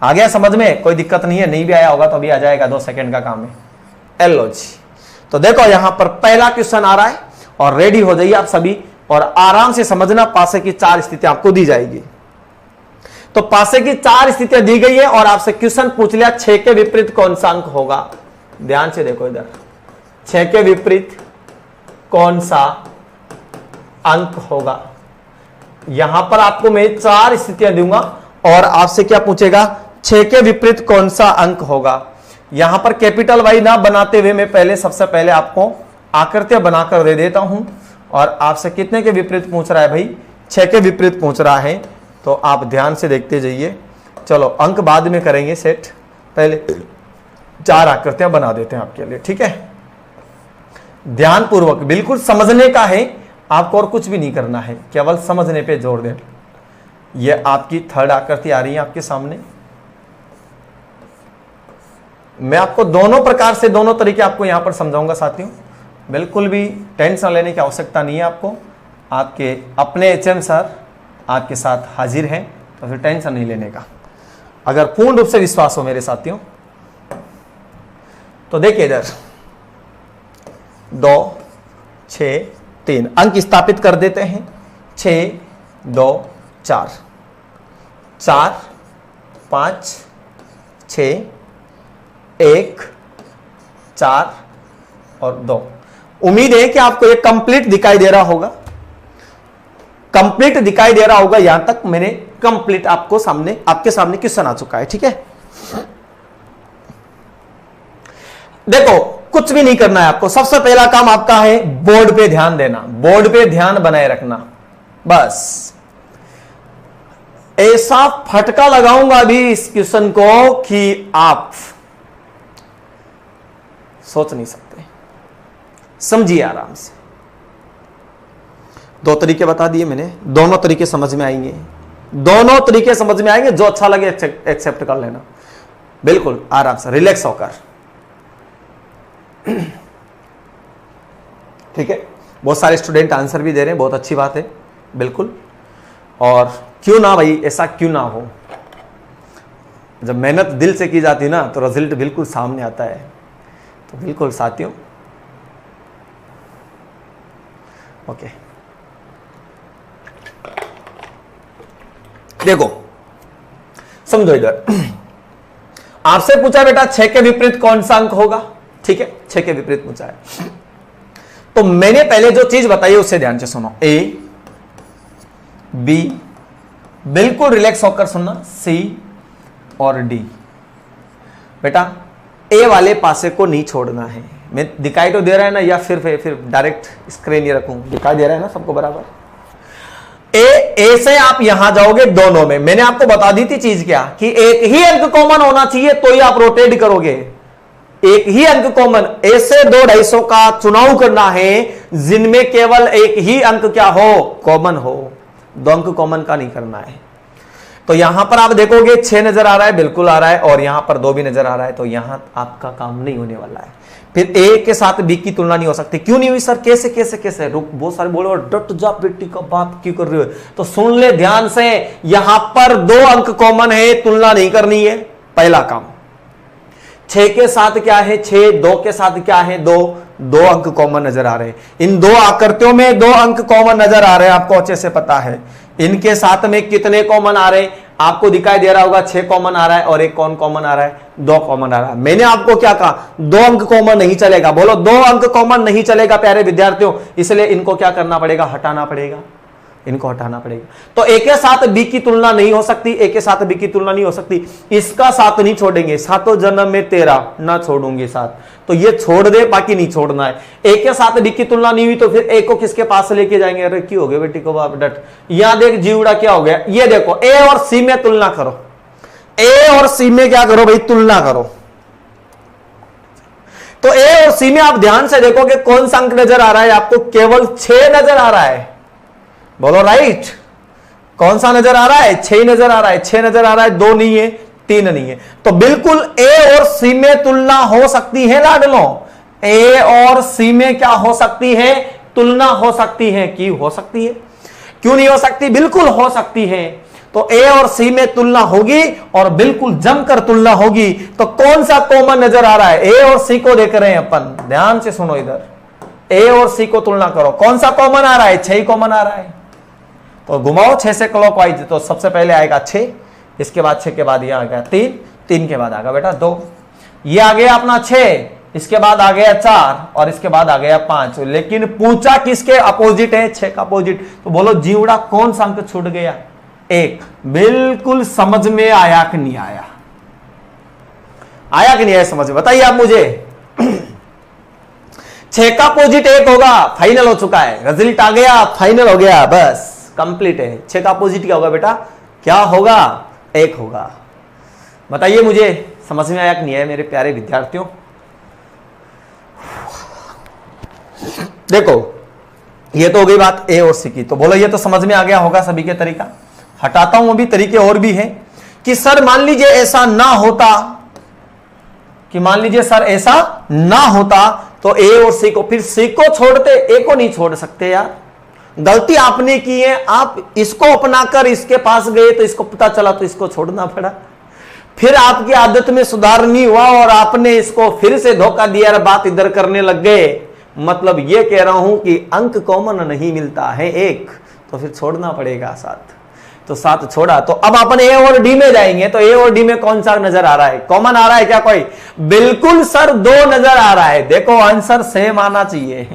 आ गया समझ में? कोई दिक्कत नहीं है, नहीं भी आया होगा तो अभी आ जाएगा, 2 सेकंड का काम है। एलो जी, तो देखो यहां पर पहला क्वेश्चन आ रहा है, और रेडी हो जाइए आप सभी, और आराम से समझना। पासे की 4 स्थितियां आपको दी जाएगी। तो पासे की 4 स्थितियां दी गई है, और आपसे क्वेश्चन पूछ लिया 6 के विपरीत कौन सा अंक होगा। ध्यान से देखो इधर, 6 के विपरीत कौन सा अंक होगा। यहां पर आपको मैं 4 स्थितियां दूंगा और आपसे क्या पूछेगा, 6 के विपरीत कौन सा अंक होगा। यहां पर कैपिटल वाई ना बनाते हुए मैं पहले सबसे पहले आपको आकृतियां बनाकर दे देता हूं, और आपसे कितने के विपरीत पूछ रहा है भाई? 6 के विपरीत पहुंच रहा है, तो आप ध्यान से देखते जाइए। चलो अंक बाद में करेंगे सेट, पहले 4 आकृतियां बना देते हैं आपके लिए, ठीक है। ध्यान पूर्वक बिल्कुल समझने का है, आपको और कुछ भी नहीं करना है, केवल समझने पे जोर दें। यह आपकी 3rd आकृति आ रही है आपके सामने। मैं आपको दोनों प्रकार से, दोनों तरीके आपको यहां पर समझाऊंगा साथियों। बिल्कुल भी टेंशन लेने की आवश्यकता नहीं है आपको। आपके अपने एचएम सर आपके साथ हाजिर हैं, तो फिर टेंशन नहीं लेने का, अगर पूर्ण रूप से विश्वास हो मेरे साथियों। तो देखिए इधर 2 6 3 अंक स्थापित कर देते हैं। 6 2 4 4 5 6 1 4 और 2। उम्मीद है कि आपको ये कंप्लीट दिखाई दे रहा होगा, कंप्लीट दिखाई दे रहा होगा। यहां तक मैंने कंप्लीट आपके सामने क्वेश्चन आ चुका है, ठीक है। देखो कुछ भी नहीं करना है आपको। सबसे पहला काम आपका है बोर्ड पे ध्यान देना, बोर्ड पे ध्यान बनाए रखना। बस ऐसा फटका लगाऊंगा अभी इस क्वेश्चन को कि आप सोच नहीं सकते। समझिए आराम से। 2 तरीके बता दिए मैंने, दोनों तरीके समझ में आएंगे, दोनों तरीके समझ में आएंगे। जो अच्छा लगे एक्सेप्ट कर लेना, बिल्कुल आराम से रिलैक्स होकर, ठीक है। बहुत सारे स्टूडेंट आंसर भी दे रहे हैं, बहुत अच्छी बात है, बिल्कुल। और क्यों ना भाई, ऐसा क्यों ना हो। जब मेहनत दिल से की जाती है ना, तो रिजल्ट बिल्कुल सामने आता है। तो बिल्कुल साथियों, ओके। देखो समझो, इधर आपसे पूछा बेटा 6 के विपरीत कौन सा अंक होगा, ठीक है। 6 के विपरीत पूछा है, तो मैंने पहले जो चीज बताई उससे ध्यान से सुनो। A B, बिल्कुल रिलैक्स होकर सुनना, C और D। बेटा A वाले पासे को नहीं छोड़ना है। मैं दिखाई तो दे रहा है ना, या फिर डायरेक्ट स्क्रीन ये रखूं, दिखाई दे रहा है ना सबको बराबर। ए से आप यहां जाओगे दोनों में। मैंने आपको बता दी थी चीज क्या, कि एक ही अंक कॉमन होना चाहिए, तो ही आप रोटेट करोगे। एक ही अंक कॉमन, ऐसे 2 250 का चुनाव करना है जिनमें केवल एक ही अंक क्या हो, कॉमन हो। 2 अंक कॉमन का नहीं करना है। तो यहां पर आप देखोगे 6 नजर आ रहा है, बिल्कुल आ रहा है, और यहां पर 2 भी नजर आ रहा है, तो यहां आपका काम नहीं होने वाला है। फिर ए के साथ बी की तुलना नहीं हो सकती। क्यों नहीं हुई सर, कैसे कैसे कैसे? रुक, बहुत सारे बोलो डट जा बेटी का बाप, क्यों कर रहे हो? तो सुन ले ध्यान से, यहां पर 2 अंक कॉमन है, तुलना नहीं करनी है, पहला काम। 6 के साथ क्या है 6, 2 के साथ क्या है 2 अंक कॉमन नजर आ रहे हैं। इन 2 आकृतियों में 2 अंक कॉमन नजर आ रहे हैं, आपको अच्छे से पता है। इनके साथ में कितने कॉमन आ रहे हैं आपको दिखाई दे रहा होगा, 6 कॉमन आ रहा है, और एक कौन कॉमन आ रहा है, 2 कॉमन आ रहा है। मैंने आपको क्या कहा, 2 अंक कॉमन नहीं चलेगा। बोलो 2 अंक कॉमन नहीं चलेगा प्यारे विद्यार्थियों, इसलिए इनको क्या करना पड़ेगा, हटाना पड़ेगा, इनको हटाना पड़ेगा। तो ए के साथ बी की तुलना नहीं हो सकती, ए के साथ बी की तुलना नहीं हो सकती, इसका साथ नहीं छोड़ेंगे। सातों जन्म में तेरा ना छोड़ूंगे साथ, तो ये छोड़ दे, बाकी नहीं छोड़ना है। ए के साथ बी की तुलना नहीं हुई, तो फिर ए को किसके पास लेके जाएंगे? अरे क्यों हो गया बेटी को बाप डट। यहां देख जीवड़ा क्या हो गया, ये देखो ए और सी में तुलना करो, ए और सी में क्या करो भाई, तुलना करो। तो ए और सी में आप ध्यान से देखोगे कौन सा अंक नजर आ रहा है आपको, केवल 6 नजर आ रहा है। बोलो राइट, कौन सा नजर आ रहा है, 6 नजर आ रहा है, 6 नजर आ रहा है, 2 नहीं है, 3 नहीं है। तो बिल्कुल ए और सी में तुलना हो सकती है लाडलो, ए और सी में क्या हो सकती है, तुलना हो सकती है। क्यों हो सकती है, क्यों नहीं हो सकती, बिल्कुल हो सकती है। तो ए और सी में तुलना होगी, और बिल्कुल जमकर तुलना होगी। तो कौन सा कॉमन नजर आ रहा है, ए और सी को देख रहे हैं अपन, ध्यान से सुनो इधर, ए और सी को तुलना करो, कौन सा कॉमन आ रहा है, 6 कॉमन आ रहा है। तो घुमाओ 6 से क्लॉकवाइज, तो सबसे पहले आएगा 6, इसके बाद 6 के बाद यह आ गया 3, 3 के बाद आ गया बेटा 2, ये आ गया अपना 6, इसके बाद आ गया 4, और इसके बाद आ गया 5। लेकिन पूछा किसके अपोजिट है, 6 का अपोजिट। तो बोलो जीवड़ा कौन सा अंक छूट गया, 1। बिल्कुल समझ में आया कि नहीं आया, आया कि नहीं आया समझ में, बताइए आप मुझे। 6 का अपोजिट 1 होगा, फाइनल हो चुका है, रिजल्ट आ गया, फाइनल हो गया, बस कंप्लीट है। 6 का अपोजिट क्या होगा बेटा? क्या होगा? 1 होगा। बताइए मुझे समझ में आया कि नहीं है मेरे प्यारे विद्यार्थियों? देखो ये तो हो गई बात ए और सी की, तो बोलो ये तो समझ में आ गया होगा सभी के तरीका। हटाता हूं, अभी तरीके और भी हैं कि सर मान लीजिए ऐसा ना होता, कि मान लीजिए सर ऐसा ना होता तो ए और सी को, फिर सी को छोड़ते, ए को नहीं छोड़ सकते यार। गलती आपने की है, आप इसको अपनाकर इसके पास गए तो इसको पता चला तो इसको छोड़ना पड़ा। फिर आपकी आदत में सुधार नहीं हुआ और आपने इसको फिर से धोखा दिया और बात इधर करने लग गए। मतलब ये कह रहा हूं कि अंक कॉमन नहीं मिलता है 1, तो फिर छोड़ना पड़ेगा 7। तो 7 छोड़ा, तो अब अपन ए और डी में जाएंगे। तो ए और डी में कौन सा नजर आ रहा है? कॉमन आ रहा है क्या कोई? बिल्कुल सर 2 नजर आ रहा है। देखो आंसर सेम आना चाहिए,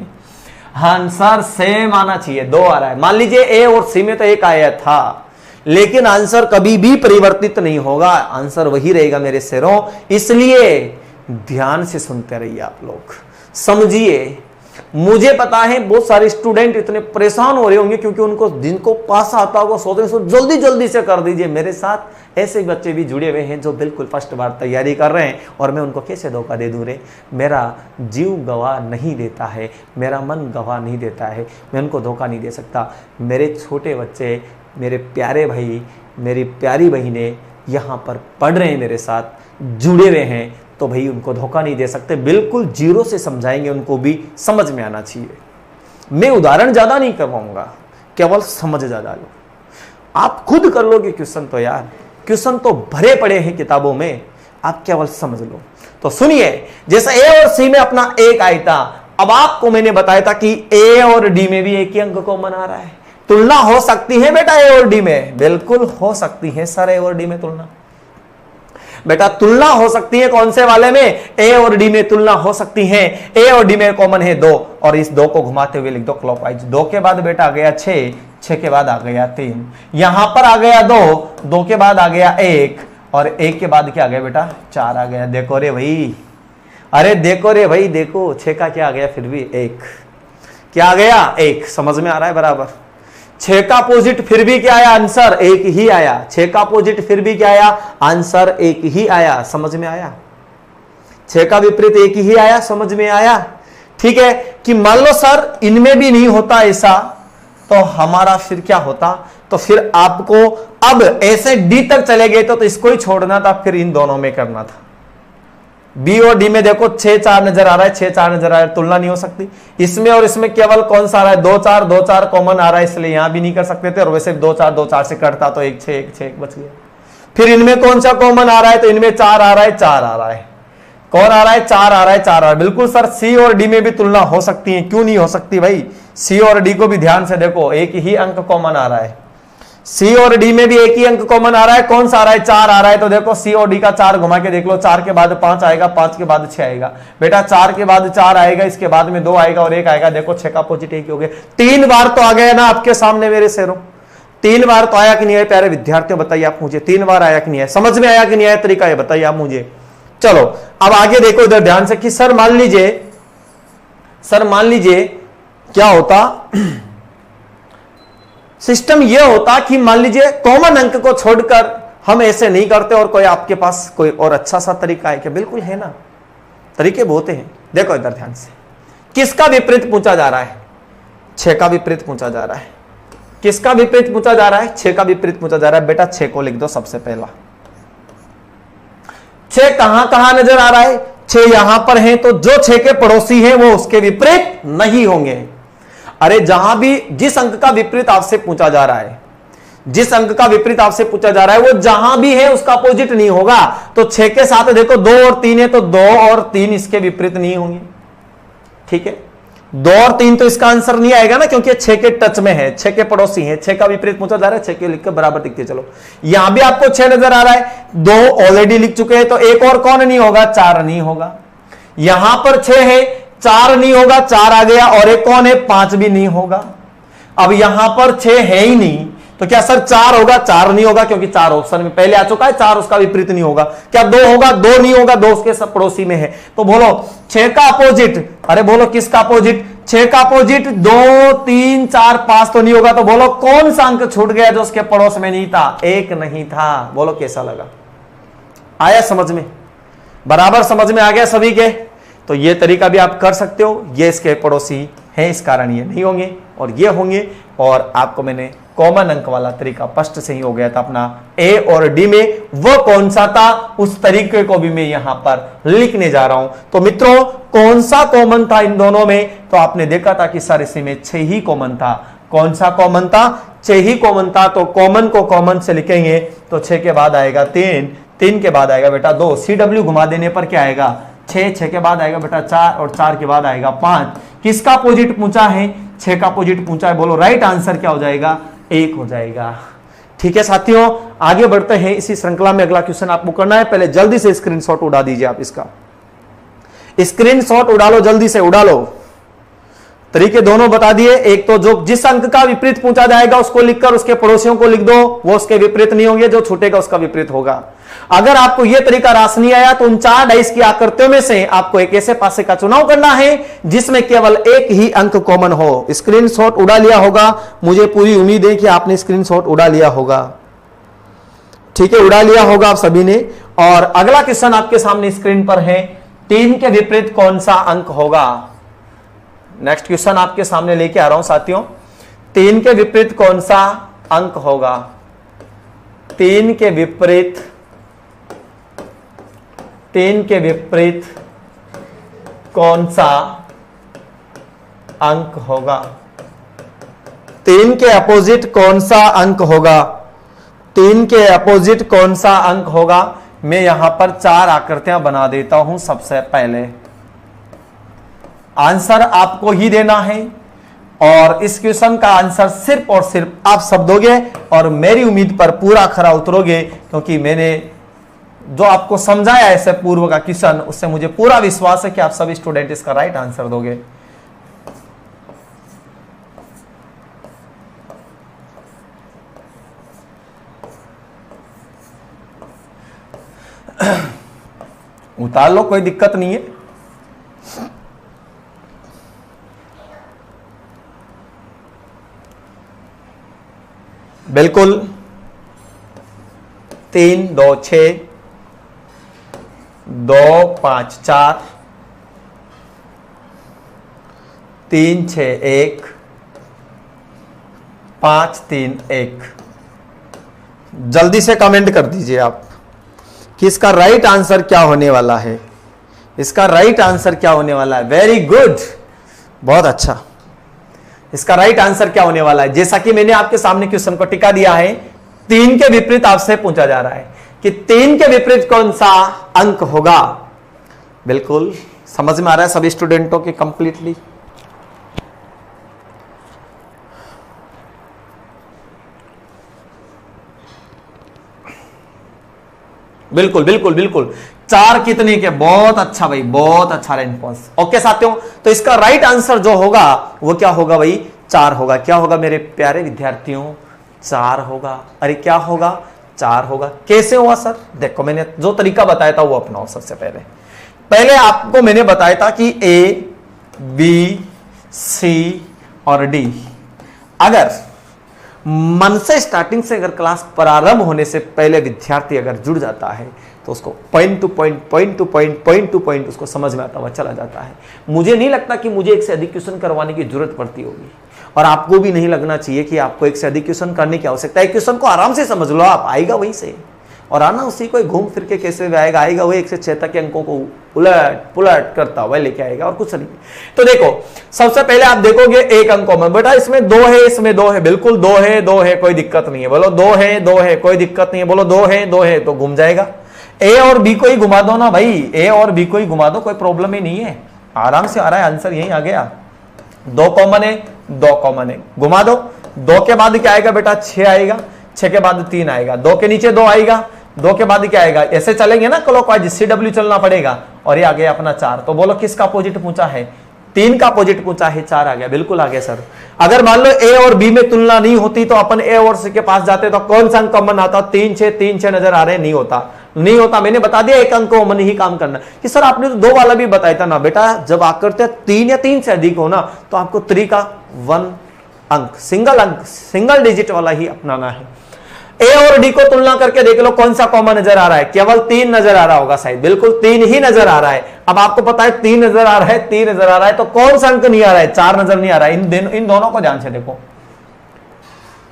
आंसर सेम आना चाहिए। 2 आ रहा है। मान लीजिए ए और सी में तो 1 आया था, लेकिन आंसर कभी भी परिवर्तित नहीं होगा, आंसर वही रहेगा मेरे शेरों। इसलिए ध्यान से सुनते रहिए आप लोग, समझिए। मुझे पता है बहुत सारे स्टूडेंट इतने परेशान हो रहे होंगे क्योंकि उनको जिनको पास आता होगा सोचते हैं जल्दी जल्दी से कर दीजिए। मेरे साथ ऐसे बच्चे भी जुड़े हुए हैं जो बिल्कुल फर्स्ट बार तैयारी कर रहे हैं और मैं उनको कैसे धोखा दे दूं रे? मेरा जीव गवाह नहीं देता है, मेरा मन गवाह नहीं देता है, मैं उनको धोखा नहीं दे सकता। मेरे छोटे बच्चे, मेरे प्यारे भाई, मेरी प्यारी बहनें यहाँ पर पढ़ रहे हैं, मेरे साथ जुड़े हुए हैं, तो भाई उनको धोखा नहीं दे सकते। बिल्कुल जीरो से समझाएंगे, उनको भी समझ में आना चाहिए। मैं उदाहरण ज्यादा नहीं करवाऊंगा, केवल समझ ज्यादा लो। आप खुद कर लोगे क्वेश्चन, तो यार क्वेश्चन तो भरे पड़े हैं किताबों में, आप केवल समझ लो। तो सुनिए, जैसे ए और सी में अपना 1 आया था, अब आपको मैंने बताया था कि ए और डी में भी एक ही अंक कॉमन आ रहा है। तुलना हो सकती है बेटा ए और डी में? बिल्कुल हो सकती है सर, ए और डी में तुलना। बेटा तुलना हो सकती है कौन से वाले में? ए और डी में तुलना हो सकती है। ए और डी में कॉमन है 2, और इस 2 को घुमाते हुए लिख दो क्लॉकवाइज। 2 के बाद बेटा आ गया 6, 6 के बाद आ गया 3, यहां पर आ गया 2, 2 के बाद आ गया 1, और 1 के बाद क्या आ गया बेटा? 4 आ गया। देखो रे भाई, अरे देखो रे भाई, देखो 6 का क्या आ गया? फिर भी 1, क्या आ गया? 1। समझ में आ रहा है बराबर? 6 का अपोजिट फिर भी क्या आया? आंसर 1 ही आया। 6 का अपोजिट फिर भी क्या आया? आंसर 1 ही आया। समझ में आया? 6 का विपरीत 1 ही आया। समझ में आया? ठीक है, कि मान लो सर इनमें भी नहीं होता ऐसा, तो हमारा फिर क्या होता? तो फिर आपको अब ऐसे डी तक चले गए तो इसको ही छोड़ना था, फिर इन दोनों में करना था। बी और डी में देखो 6 4 नजर आ रहा है, 6 4 नजर आ रहा है, तुलना नहीं हो सकती। इसमें और इसमें केवल कौन सा आ रहा है? 2 4, 2 4 कॉमन आ रहा है, इसलिए यहां भी नहीं कर सकते थे, और वैसे 2 4, 2 4 से कटता तो 1 6, 1 6 बच गया। फिर इनमें कौन सा कॉमन आ रहा है? तो इनमें 4 आ रहा है, 4 आ रहा है। कौन आ रहा है? 4 आ रहा है, 4 आ रहा है। बिल्कुल सर, सी और डी में भी तुलना हो सकती है, क्यों नहीं हो सकती भाई? सी और डी को भी ध्यान से देखो, एक ही अंक कॉमन आ रहा है। सी और डी में भी एक ही अंक कॉमन आ रहा है। कौन सा आ रहा है? 4 आ रहा है। तो देखो सी और डी का 4 घुमा के देख लो, 4 के बाद 5 आएगा, 5 के बाद 6 आएगा। बेटा 4 के बाद 4 आएगा, इसके बाद में 2 आएगा और 1 आएगा। देखो 6 का अपोजिट 1 हो गया। 3 बार तो आ गया ना आपके सामने मेरे शेरों? 3 बार तो आया कि नहीं आया प्यारे विद्यार्थियों? बताइए आप मुझे, 3 बार आया कि नहीं आया? समझ में आया कि नहीं आया तरीका? है बताइए आप मुझे। चलो अब आगे देखो इधर ध्यान से कि सर मान लीजिए क्या होता, सिस्टम यह होता कि मान लीजिए कॉमन अंक को छोड़कर हम ऐसे नहीं करते, और कोई आपके पास कोई और अच्छा सा तरीका है क्या? बिल्कुल है ना, तरीके बहुत हैं। देखो इधर ध्यान से, किसका विपरीत पूछा जा रहा है? 6 का विपरीत पूछा जा रहा है। किसका विपरीत पूछा जा रहा है? 6 का विपरीत पूछा जा रहा है। बेटा 6 को लिख दो सबसे पहला। 6 कहां नजर आ रहा है? 6 यहां पर है, तो जो 6 के पड़ोसी हैं वो उसके विपरीत नहीं होंगे। अरे जहां भी जिस अंक का विपरीत आपसे पूछा जा रहा है, जिस अंक का विपरीत आपसे पूछा जा रहा है, वो जहां भी है उसका अपोजिट नहीं होगा। तो 6 के साथ देखो 2 और 3 है, तो 2 और 3 इसके विपरीत नहीं होंगे। ठीक है, 2 और 3 तो इसका आंसर नहीं आएगा ना, क्योंकि 6 के टच में है, 6 के पड़ोसी है। 6 का विपरीत पूछा जा रहा है, 6 के लिख के बराबर लिखते चलो। यहां भी आपको 6 नजर आ रहा है, 2 ऑलरेडी लिख चुके हैं, तो एक और कौन नहीं होगा? 4 नहीं होगा। यहां पर 6 है, 4 नहीं होगा, 4 आ गया, और एक कौन है? 5 भी नहीं होगा। अब यहां पर 6 है ही नहीं, तो क्या सर 4 होगा? 4 नहीं होगा, क्योंकि 4 ऑप्शन में पहले आ चुका है, 4 उसका विपरीत नहीं होगा। क्या 2 होगा? 2 नहीं होगा, 2 उसके सब पड़ोसी में है। तो बोलो 6 का अपोजिट, अरे बोलो किसका अपोजिट? 6 का अपोजिट 2 3 4 5 तो नहीं होगा, तो बोलो कौन सा अंक छूट गया जो उसके पड़ोस में नहीं था? 1 नहीं था। बोलो कैसा लगा? आया समझ में? बराबर समझ में आ गया सभी के? तो ये तरीका भी आप कर सकते हो। ये इसके पड़ोसी हैं, इस कारण ये नहीं होंगे और ये होंगे। और आपको मैंने कॉमन अंक वाला तरीका स्पष्ट से ही हो गया था अपना ए और डी में, वो कौन सा था उस तरीके को भी मैं यहां पर लिखने जा रहा हूं। तो मित्रों कौन सा कॉमन था इन दोनों में? तो आपने देखा था कि सर इसी में 6 ही कॉमन था। कौन सा कॉमन था? 6 ही कॉमन था। तो कॉमन को कॉमन से लिखेंगे तो 6 के बाद आएगा 3, 3 के बाद आएगा बेटा 2, CW घुमा देने पर क्या आएगा? 6, 6 के बाद आएगा बेटा 4 और 4 के बाद आएगा 5। किसका अपोजिट पूछा है? 6 का अपोजिट पूछा है। बोलो राइट आंसर क्या हो जाएगा? 1 हो जाएगा। ठीक है साथियों, आगे बढ़ते हैं। इसी श्रृंखला में अगला क्वेश्चन आपको करना है। पहले जल्दी से स्क्रीनशॉट उड़ा दीजिए आप, इसका स्क्रीनशॉट उड़ा लो, जल्दी से उड़ा लो। तरीके दोनों बता दिए। एक तो जो जिस अंक का विपरीत पूछा जाएगा उसको लिखकर उसके पड़ोसियों को लिख दो, वो उसके विपरीत नहीं होंगे, जो छूटेगा उसका विपरीत होगा। अगर आपको यह तरीका रास नहीं आया तो उन 4 डाइस की आकृतियों में से आपको एक ऐसे पासे का चुनाव करना है जिसमें केवल एक ही अंक कॉमन हो। स्क्रीनशॉट उड़ा लिया होगा, मुझे पूरी उम्मीद है कि आपने स्क्रीनशॉट उड़ा लिया होगा। ठीक है, उड़ा लिया होगा आप सभी ने। और अगला क्वेश्चन आपके सामने स्क्रीन पर है, 3 के विपरीत कौन सा अंक होगा? नेक्स्ट क्वेश्चन आपके सामने लेके आ रहा हूं साथियों। 3 के विपरीत कौन सा अंक होगा? 3 के विपरीत, 3 के विपरीत कौन सा अंक होगा? 3 के अपोजिट कौन सा अंक होगा? 3 के अपोजिट कौन सा अंक होगा? मैं यहां पर 4 आकृतियां बना देता हूं। सबसे पहले आंसर आपको ही देना है और इस क्वेश्चन का आंसर सिर्फ और सिर्फ आप सब दोगे और मेरी उम्मीद पर पूरा खरा उतरोगे, क्योंकि मैंने जो आपको समझाया ऐसे पूर्व का क्वेश्चन, उससे मुझे पूरा विश्वास है कि आप सभी स्टूडेंट इसका राइट आंसर दोगे। उतार लो, कोई दिक्कत नहीं है। बिल्कुल 3 2 6 2 5 4 3 6 1 5 3 1। जल्दी से कमेंट कर दीजिए आप कि इसका राइट आंसर क्या होने वाला है। इसका राइट आंसर क्या होने वाला है? वेरी गुड, बहुत अच्छा। इसका राइट आंसर क्या होने वाला है? जैसा कि मैंने आपके सामने क्वेश्चन को टिका दिया है, 3 के विपरीत आपसे पूछा जा रहा है कि 3 के विपरीत कौन सा अंक होगा। बिल्कुल समझ में आ रहा है सभी स्टूडेंटों के कंप्लीटली? बिल्कुल बिल्कुल बिल्कुल। 4 कितने के? बहुत अच्छा भाई, बहुत अच्छा रेस्पॉन्स। ओके साथियों, तो इसका राइट आंसर जो होगा वो क्या होगा भाई? 4 होगा। क्या होगा मेरे प्यारे विद्यार्थियों? 4 होगा। अरे क्या होगा? 4 होगा। कैसे हुआ सर? देखो मैंने जो तरीका बताया था वो अपनाओ। सबसे पहले आपको मैंने बताया था कि ए बी सी और डी, अगर मन से स्टार्टिंग से अगर क्लास प्रारंभ होने से पहले विद्यार्थी अगर जुड़ जाता है तो उसको पॉइंट टू पॉइंट उसको समझ में आता हुआ चला जाता है। मुझे नहीं लगता कि मुझे एक से अधिक क्वेश्चन करवाने की जरूरत पड़ती होगी और आपको भी नहीं लगना चाहिए कि आपको एक से अधिक क्वेश्चन करने की आवश्यकता है। क्वेश्चन को आराम से समझ लो आप, आएगा वहीं से और आना उसी को घूम फिर के कैसे आएगा वो 1 से 6 तक के अंकों को उलट पुलट करता हुआ लेके आएगा और कुछ नहीं। तो देखो सबसे पहले आप देखोगे एक अंक कॉमन, बेटा इसमें 2 है, इसमें 2 है, बिल्कुल 2 है कोई दिक्कत नहीं है। बोलो 2 है कोई दिक्कत नहीं है। बोलो 2 है तो घूम जाएगा। ए और बी को ही घुमा दो ना भाई, ए और बी को ही घुमा दो, कोई प्रॉब्लम ही नहीं है, आराम से आ रहा है आंसर, यही आ गया। 2 कॉमन है, 2 कॉमन है, घुमा दो। 2 के बाद क्या आएगा बेटा? 6 आएगा, 6 के बाद 3 आएगा, 2 के नीचे 2 आएगा, 2 के बाद क्या आएगा? ऐसे चलेंगे ना क्लॉकवाइज, CW चलना पड़ेगा और ये आ गया अपना 4। तो बोलो किसका अपोजिट पूछा है? 3 का अपोजिट पूछा है, 4 आ गया, बिल्कुल आ गया सर। अगर मान लो ए और बी में तुलना नहीं होती तो अपन ए और सी के पास जाते तो कौन सा अंक कॉमन आता? 3 6 नजर आ रहे हैं, नहीं होता, नहीं होता। मैंने बता दिया एक अंक कॉमन ही काम करना कि सर आपने तो 2 वाला भी बताया था ना बेटा, जब आकृतियां 3 या 3 से अधिक हो ना तो आपको 3 का 1 अंक, सिंगल डिजिट वाला ही अपनाना है। ए और डी को तुलना करके देख लो कौन सा कॉमन नजर आ रहा है, केवल 3 नजर आ रहा होगा शायद, बिल्कुल 3 ही नजर आ रहा है। अब आपको पता है 3 नजर आ रहा है, 3 नजर आ रहा है, तो कौन सा अंक नहीं आ रहा है? 4 नजर नहीं आ रहा है। इन दोनों को ध्यान से देखो,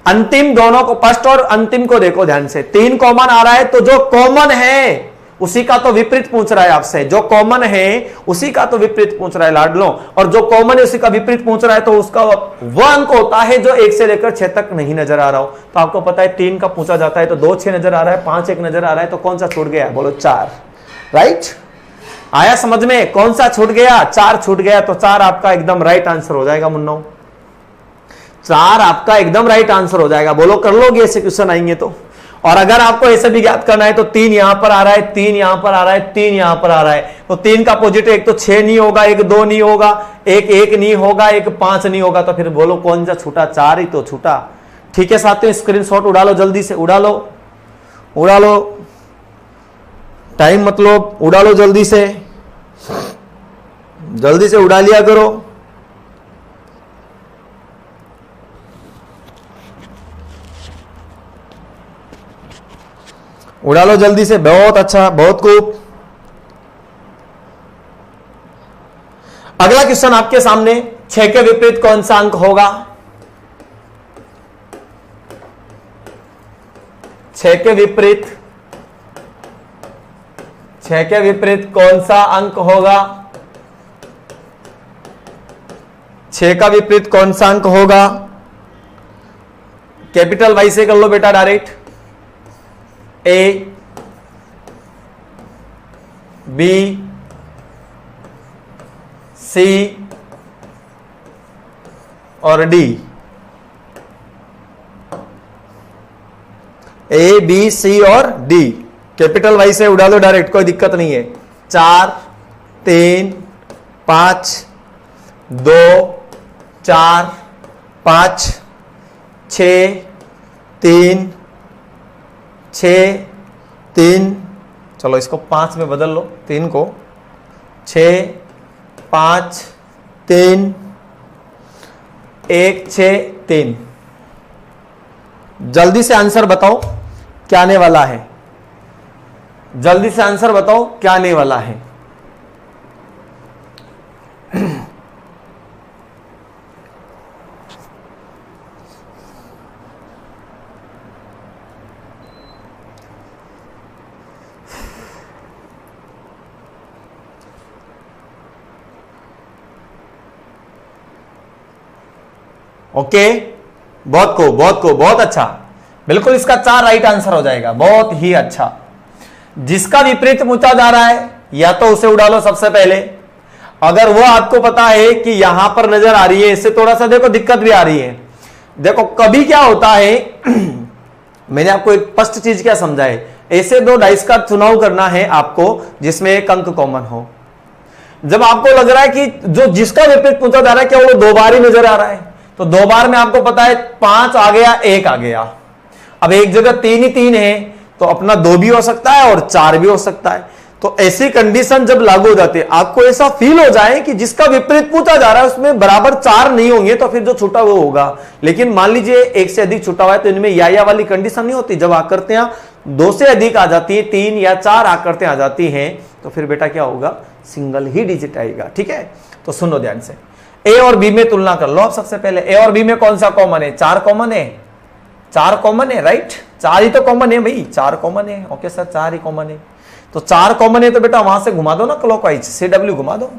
अंतिम दोनों को, फर्स्ट और अंतिम को देखो ध्यान से। 3 कॉमन आ रहा है तो जो कॉमन है उसी का तो विपरीत पूछ रहा है आपसे, जो कॉमन है उसी का तो विपरीत पूछ रहा है लाडलो, और जो कॉमन है उसी का विपरीत पूछ रहा है तो उसका वह अंक होता है जो 1 से लेकर 6 तक नहीं नजर आ रहा हो। तो आपको पता है 3 का पूछा जाता है तो 2 6 नजर आ रहा है, 5 1 नजर आ रहा है, तो कौन सा छूट गया? बोलो 4, राइट? आया समझ में? कौन सा छूट गया? 4 छूट गया, तो 4 आपका एकदम राइट आंसर हो जाएगा मुन्ना, 4 आपका एकदम राइट आंसर हो जाएगा। बोलो कर लोगे ऐसे क्वेश्चन आएंगे तो। और अगर आपको ऐसे भी ज्ञात करना है तो 3 यहां पर आ रहा है, 3 यहां पर आ रहा है, 3 यहां पर आ रहा है, तो 3 का अपोजिट एक तो 6 नहीं होगा, एक 2 नहीं होगा, एक 1 नहीं होगा, एक 5 नहीं होगा, तो फिर बोलो कौन सा छूटा? 4 ही तो छूटा। ठीक है साथियों, स्क्रीनशॉट उड़ा लो, जल्दी से उड़ा लो, उड़ा लो, टाइम मतलब उड़ा लो, जल्दी से उड़ा लिया करो। उड़ा लो जल्दी से, बहुत अच्छा, बहुत खूब। अगला क्वेश्चन आपके सामने, 6 के विपरीत कौन सा अंक होगा? 6 के विपरीत कौन सा अंक होगा? 6 का विपरीत कौन सा अंक होगा? कैपिटल वाई से कर लो बेटा डायरेक्ट। ए बी सी और डी, ए बी सी और डी, कैपिटल वाई से उड़ा लो डायरेक्ट, कोई दिक्कत नहीं है। 4 3 5 2 4 5 6 3 6 3, चलो इसको 5 में बदल लो, 3 को 6 5 3 1 6 3। जल्दी से आंसर बताओ क्या आने वाला है? जल्दी से आंसर बताओ क्या आने वाला है? ओके, बहुत खूब, बहुत खूब, बहुत अच्छा, बिल्कुल इसका 4 राइट आंसर हो जाएगा, बहुत ही अच्छा। जिसका विपरीत पूछा जा रहा है या तो उसे उड़ा लो सबसे पहले। अगर वो आपको पता है कि यहां पर नजर आ रही है, इससे थोड़ा सा देखो दिक्कत भी आ रही है। देखो कभी क्या होता है मैंने आपको एक स्पष्ट चीज क्या समझा है, ऐसे 2 डाइस का चुनाव करना है आपको जिसमें एक अंक कॉमन हो। जब आपको लग रहा है कि जो जिसका विपरीत पूछा जा रहा है क्या वो 2 बार ही नजर आ रहा है, तो 2 बार में आपको पता है 5 आ गया, 1 आ गया। अब एक जगह 3 ही 3 है तो अपना 2 भी हो सकता है और 4 भी हो सकता है। तो ऐसी कंडीशन जब लागू हो जाती है, आपको ऐसा फील हो जाए कि जिसका विपरीत पूछा जा रहा है उसमें बराबर 4 नहीं होंगे तो फिर जो छूटा वो होगा। लेकिन मान लीजिए 1 से अधिक छूटा हुआ है तो इनमें या वाली कंडीशन नहीं होती। जब आकृतियां 2 से अधिक आ जाती है, 3 या 4 आकृतियां आ जाती हैं, तो फिर बेटा क्या होगा? सिंगल ही डिजिट आएगा। ठीक है, तो सुनो ध्यान से, ए और बी में तुलना कर लो। अब सबसे पहले ए और बी में कौन सा कॉमन है? 4 कॉमन है, 4 कॉमन है, राइट? 4 ही तो कॉमन है भाई, 4 कॉमन है। ओके सर, 4 ही कॉमन है, तो 4 कॉमन है तो बेटा वहां से घुमा दो ना क्लॉकवाइज, CW घुमा दो,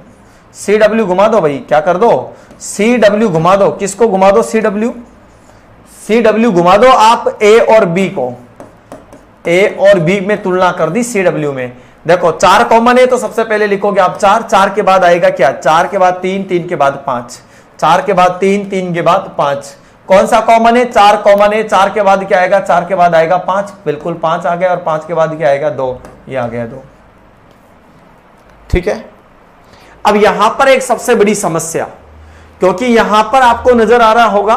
CW घुमा दो भाई। क्या कर दो? CW घुमा दो। किसको घुमा दो? CW घुमा दो आप ए और बी को। ए और बी में तुलना कर दी CW में। देखो 4 कॉमन है तो सबसे पहले लिखोगे आप 4, 4 के बाद आएगा क्या? 4 के बाद 3, 3 के बाद 5, 4 के बाद 3, 3 के बाद 5। कौन सा कॉमन है? 4 कॉमन है। 4 के बाद क्या आएगा? 4 के बाद आएगा 5, बिल्कुल 5 आ गया, और 5 के बाद क्या आएगा? 2, ये आ गया 2। ठीक है, अब यहां पर एक सबसे बड़ी समस्या, क्योंकि यहां पर आपको नजर आ रहा होगा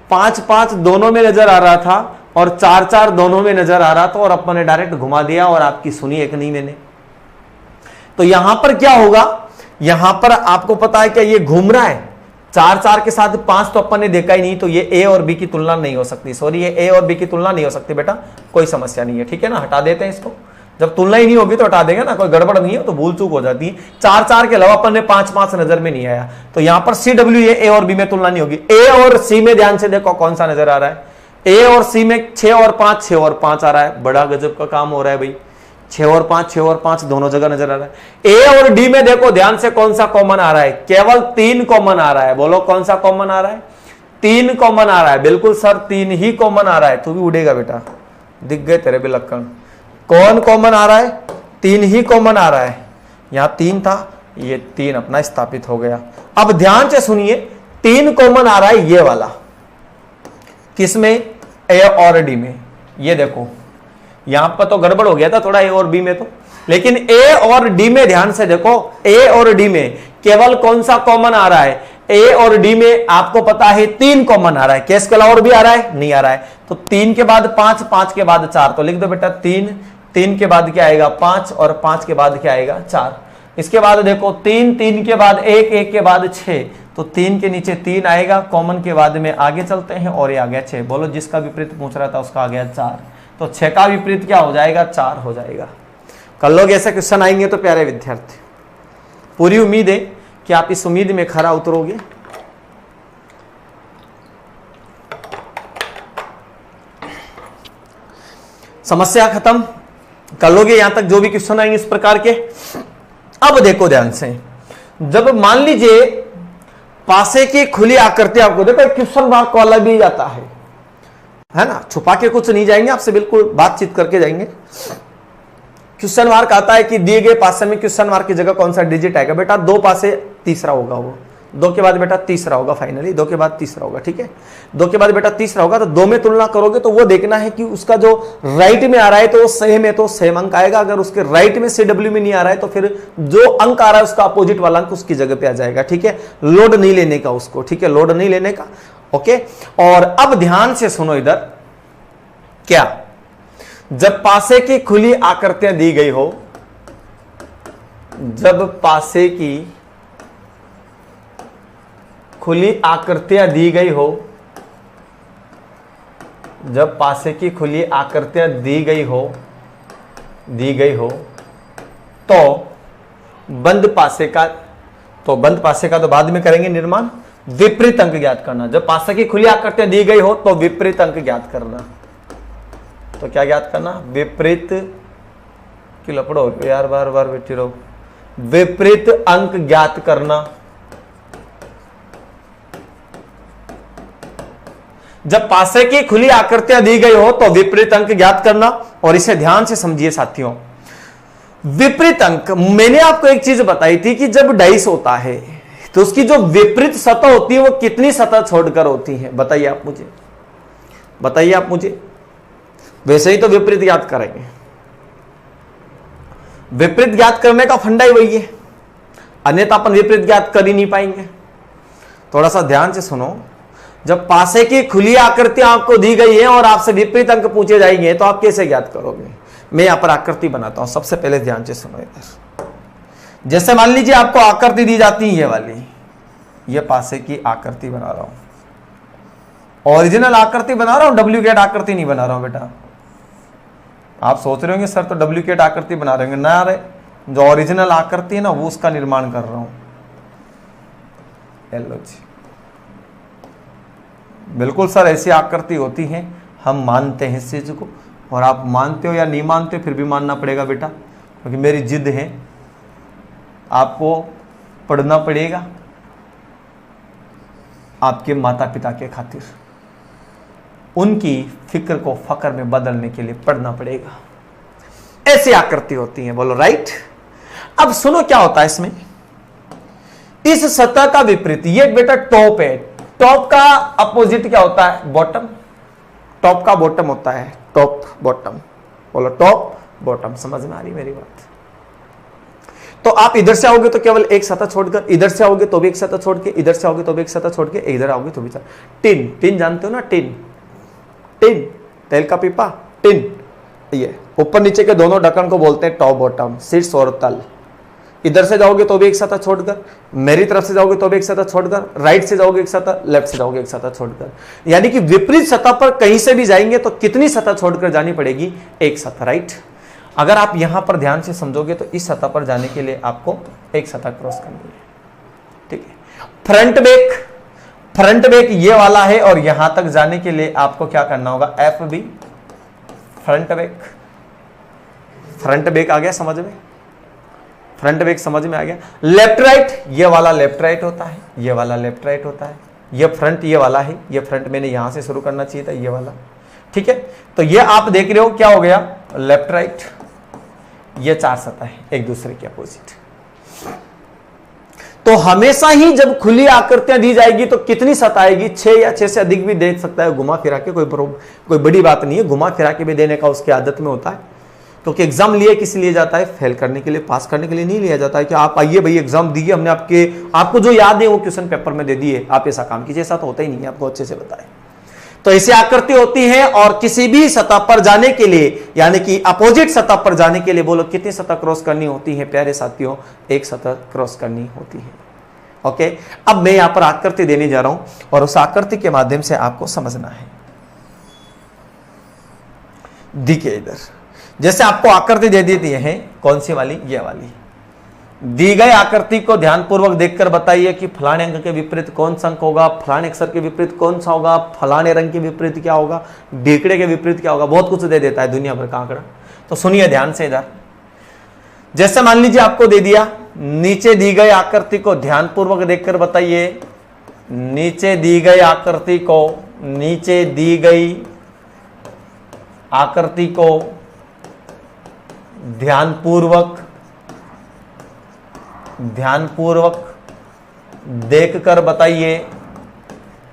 5-5 दोनों में नजर आ रहा था और 4-4 दोनों में नजर आ रहा था, और अपन ने डायरेक्ट घुमा दिया और आपकी सुनी एक नहीं मैंने। तो यहां पर क्या होगा, यहां पर आपको पता है क्या ये घूम रहा है 4-4 के साथ 5 तो अपन ने देखा ही नहीं, तो ये ए और बी की तुलना नहीं हो सकती। सॉरी, ये ए और बी की तुलना नहीं हो सकती बेटा, कोई समस्या नहीं है, ठीक है ना, हटा देते हैं इसको। जब तुलना ही नहीं होगी तो हटा देंगे ना, कोई गड़बड़ नहीं है तो भूल चूक हो जाती है। 4-4 के अलावा अपन ने 5-5 नजर में नहीं आया, तो यहां पर सी डब्ल्यू ए और बी में तुलना नहीं होगी। ए और सी में ध्यान से देखो कौन सा नजर आ रहा है, ए और सी में 6 और 5, 6 और 5 आ रहा है। बड़ा गजब का काम हो रहा है भाई, 6 और 5, 6 और 5 दोनों जगह नजर आ रहा है। ए और डी में देखो ध्यान से कौन सा कॉमन आ रहा है, केवल 3 कॉमन आ रहा है। बोलो कौन सा कॉमन आ रहा है, 3 कॉमन आ रहा है। बिल्कुल सर 3 ही कॉमन आ रहा है, तू भी उड़ेगा बेटा, दिख गए तेरे भी लक्षण। कौन कॉमन आ रहा है, 3 ही कॉमन आ रहा है। यहां 3 था, ये 3 अपना स्थापित हो गया। अब ध्यान से सुनिए, 3 कॉमन आ रहा है ये वाला, किसमें, ए और डी में। ये देखो यहां पर तो गड़बड़ हो गया था थोड़ा ए और बी में तो, लेकिन ए और डी में ध्यान से देखो, ए और डी में केवल कौन सा कॉमन आ रहा है, ए और डी में आपको पता है 3 कॉमन आ रहा है। केस के अलावा और भी आ रहा है, नहीं आ रहा है। तो 3 के बाद 5, 5 के बाद 4, तो लिख दो बेटा 3, 3 के बाद क्या आएगा 5, और 5 के बाद क्या आएगा 4। इसके बाद देखो 3, 3 के बाद 1, 1 के बाद 6, तो 3 के नीचे 3 आएगा, कॉमन के बाद में आगे चलते हैं और ये आ गया 6। बोलो जिसका विपरीत पूछ रहा था उसका आ गया 4, तो 6 का विपरीत क्या हो जाएगा 4 हो जाएगा। कल लोग ऐसे क्वेश्चन आएंगे तो प्यारे विद्यार्थी, पूरी उम्मीद है कि आप इस उम्मीद में खरा उतरोगे। समस्या खत्म कर लोगे यहां तक, जो भी क्वेश्चन आएंगे इस प्रकार के। अब देखो ध्यान से, जब मान लीजिए पासे की खुली आकृति, आपको देखो क्वेश्चन मार्क वाला भी जाता है ना, छुपा के कुछ नहीं जाएंगे, आपसे बिल्कुल बातचीत करके जाएंगे। क्वेश्चन मार्क आता है कि दिए गए पासे में क्वेश्चन मार्क की जगह कौन सा डिजिट आएगा। बेटा 2 पासे तीसरा होगा, वो 2 के बाद बेटा तीसरा होगा, फाइनली 2 के बाद तीसरा होगा, ठीक है। 2 के बाद बेटा तीसरा होगा, तो 2 में तुलना करोगे तो वो देखना है कि उसका जो राइट में आ रहा है तो वो सेम है, तो सेम अंक आएगा। अगर उसके राइट में CW में नहीं आ रहा है तो फिर जो अंक आ रहा है उसका अपोजिट वाला अंक उसकी जगह पे आ जाएगा, ठीक है। लोड नहीं लेने का उसको, ठीक है, लोड नहीं लेने का, ओके। और अब ध्यान से सुनो इधर, क्या जब पासे की खुली आकृतियां दी गई हो, जब पासे की खुली आकृतियां दी गई हो, जब पासे की खुली आकृतियां दी गई हो तो बंद पासे का, तो बंद पासे का तो बाद में करेंगे निर्माण। विपरीत अंक ज्ञात करना, जब पासे की खुली आकृतियां दी गई हो तो विपरीत अंक ज्ञात करना। तो क्या ज्ञात करना, विपरीत की लपड़ो यार, बार बार बैठी रहो, विपरीत अंक ज्ञात करना। जब पासे की खुली आकृतियां दी गई हो तो विपरीत अंक ज्ञात करना। और इसे ध्यान से समझिए साथियों, विपरीत अंक, मैंने आपको एक चीज बताई थी कि जब डाइस होता है तो उसकी जो विपरीत सतह होती है वो कितनी सतह छोड़कर होती है, बताइए आप मुझे, बताइए आप मुझे। वैसे ही तो विपरीत ज्ञात करेंगे, विपरीत ज्ञात करने का फंडा ही वही है, अन्यथा अपन विपरीत ज्ञात कर ही नहीं पाएंगे। थोड़ा सा ध्यान से सुनो, जब पासे की खुली आकृतियां आपको दी गई है और आपसे विपरीत अंक पूछे जाएंगे तो आप कैसे ज्ञात करोगे। मैं यहां पर आकृति बनाता हूं, सबसे पहले ध्यान से सुनो इधर। जैसे मान लीजिए आपको आकृति दी जाती है ये वाली, ये पासे की आकृति बना रहा हूं, ओरिजिनल आकृति बना रहा हूं, डुप्लीकेट आकृति नहीं बना रहा हूं बेटा। आप सोच रहे होंगे सर तो डुप्लीकेट आकृति बना रहे होंगे, ना रे, जो ओरिजिनल आकृति है ना वो उसका निर्माण कर रहा हूं। लो जी, बिल्कुल सर ऐसी आकृति होती है, हम मानते हैं इस चीज को, और आप मानते हो या नहीं मानते हो फिर भी मानना पड़ेगा बेटा, क्योंकि मेरी जिद है, आपको पढ़ना पड़ेगा आपके माता पिता के खातिर, उनकी फिक्र को फकर में बदलने के लिए पढ़ना पड़ेगा। ऐसी आकृति होती है, बोलो राइट। अब सुनो क्या होता है इसमें, इस सतह का विपरीत, ये बेटा टॉप है, टॉप का अपोजिट क्या होता है, बॉटम। टॉप का बॉटम होता है, टॉप बॉटम, बोलो टॉप बॉटम। समझ में आ रही मेरी बात। तो आप इधर से आओगे तो केवल एक सतह छोड़कर, इधर से आओगे तो भी एक सतह छोड़ के, इधर से आओगे तो भी एक सतह छोड़ के, इधर आओगे तो भी। टिन, टिन जानते हो ना, टिन, टिन तेल का पीपा, टिन। ये ऊपर नीचे के दोनों ढक्कन को बोलते हैं टॉप बॉटम, शीर्ष और तल। इधर से जाओगे तो भी एक सतह छोड़कर, मेरी तरफ से जाओगे तो भी एक सतह छोड़कर, राइट से जाओगे एक सतह, लेफ्ट से जाओगे एक सतह छोड़कर। यानी कि विपरीत सतह पर कहीं से भी जाएंगे तो कितनी सतह छोड़कर जानी पड़ेगी? एक सतह, राइट। अगर आप यहां पर ध्यान से समझोगे तो इस सतह पर जाने के लिए आपको एक सतह क्रॉस करनी है, ठीक है। फ्रंट बैक, फ्रंट बैक ये वाला है और यहां तक जाने के लिए आपको क्या करना होगा? F B, front back. Front back आ गया समझ में? फ्रंट बैक समझ में आ गया। लेफ्ट राइट, ये वाला लेफ्ट राइट होता है, ये वाला लेफ्ट राइट होता है। ये फ्रंट ये वाला है, ये फ्रंट मैंने यहां से शुरू करना चाहिए था, ये वाला, ठीक है। तो ये आप देख रहे हो क्या हो गया? Left right. ये चार सतह है एक दूसरे के अपोजिट। तो हमेशा ही जब खुली आकृतियां दी जाएगी तो कितनी सतह आएगी? 6 या 6 से अधिक भी दे सकता है घुमा फिरा के, कोई बड़ी बात नहीं है। घुमा फिरा के भी देने का उसकी आदत में होता है, क्योंकि एग्जाम लिए किस लिए जाता है? फेल करने के लिए, पास करने के लिए नहीं लिया जाता है कि आप आइए भाई एग्जाम दिए हमने, आपको जो याद है वो क्वेश्चन पेपर में दे दिए, आप ऐसा काम कीजिए। ऐसा तो होता ही नहीं है, आपको अच्छे से बताएं। तो ऐसी आकृति होती है और किसी भी सतह पर जाने के लिए, यानी कि अपोजिट सतह पर जाने के लिए बोलो कितनी सतह क्रॉस करनी होती है प्यारे साथियों? एक सतह क्रॉस करनी होती है। ओके, अब मैं यहां पर आकृति देने जा रहा हूं और उस आकृति के माध्यम से आपको समझना है। देखिए इधर जैसे आपको आकृति दे देती है, कौन सी वाली? ये वाली। दी गई आकृति को ध्यानपूर्वक देखकर बताइए कि फलाने अंक के विपरीत कौन सा अंक होगा, फलाने अक्षर के विपरीत कौन सा होगा, फलाने रंग के विपरीत क्या होगा, डेकड़े के विपरीत क्या होगा। बहुत कुछ दे देता है दुनिया भर का आंकड़ा। तो सुनिए ध्यान से इधर। जैसे मान लीजिए आपको दे दिया, नीचे दी गई आकृति को ध्यानपूर्वक देखकर बताइए, नीचे दी गई आकृति को, नीचे दी गई आकृति को ध्यानपूर्वक देखकर बताइए,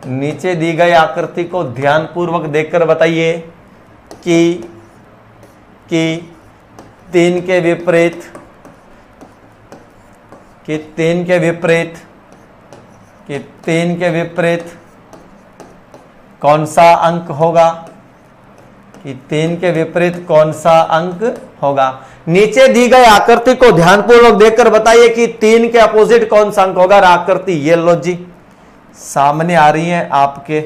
नीचे दी गई आकृति को ध्यानपूर्वक देखकर बताइए कि 3 के विपरीत, कि 3 के विपरीत कौन सा अंक होगा, कि 3 के विपरीत कौन सा अंक होगा। नीचे दी गई आकृति को ध्यानपूर्वक देखकर बताइए कि 3 के अपोजिट कौन सा अंक होगा। आकृति ये लो जी सामने आ रही है आपके।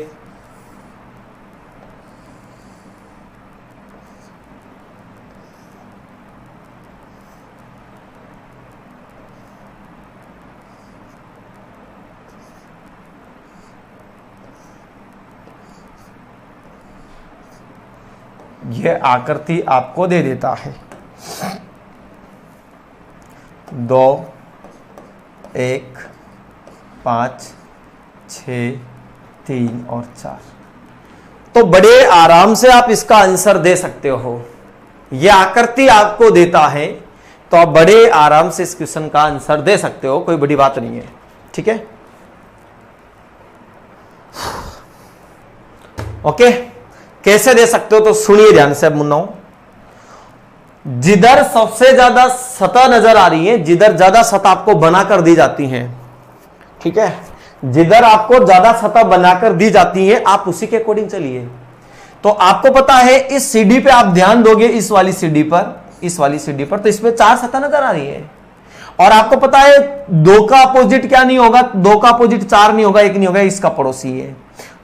यह आकृति आपको दे देता है 2, 1, 5, 6, 3 और 4। तो बड़े आराम से आप इसका आंसर दे सकते हो। यह आकृति आपको देता है तो आप बड़े आराम से इस क्वेश्चन का आंसर दे सकते हो, कोई बड़ी बात नहीं है, ठीक है। ओके, कैसे दे सकते हो तो सुनिए ध्यान से। अब मुन्नाओं, जिधर सबसे ज्यादा सतह नजर आ रही है, जिधर ज्यादा सतह आपको बनाकर दी जाती है, ठीक है, जिधर आपको ज्यादा सतह बनाकर दी जाती है आप उसी के अकॉर्डिंग चलिए। तो आपको पता है इस सीढ़ी पे आप ध्यान दोगे, इस वाली सीढ़ी पर, इस वाली सीढ़ी पर, तो इसमें 4 सतह नजर आ रही है। और आपको पता है 2 का अपोजिट क्या नहीं होगा, 2 का अपोजिट 4 नहीं होगा, 1 नहीं होगा, इसका पड़ोसी है।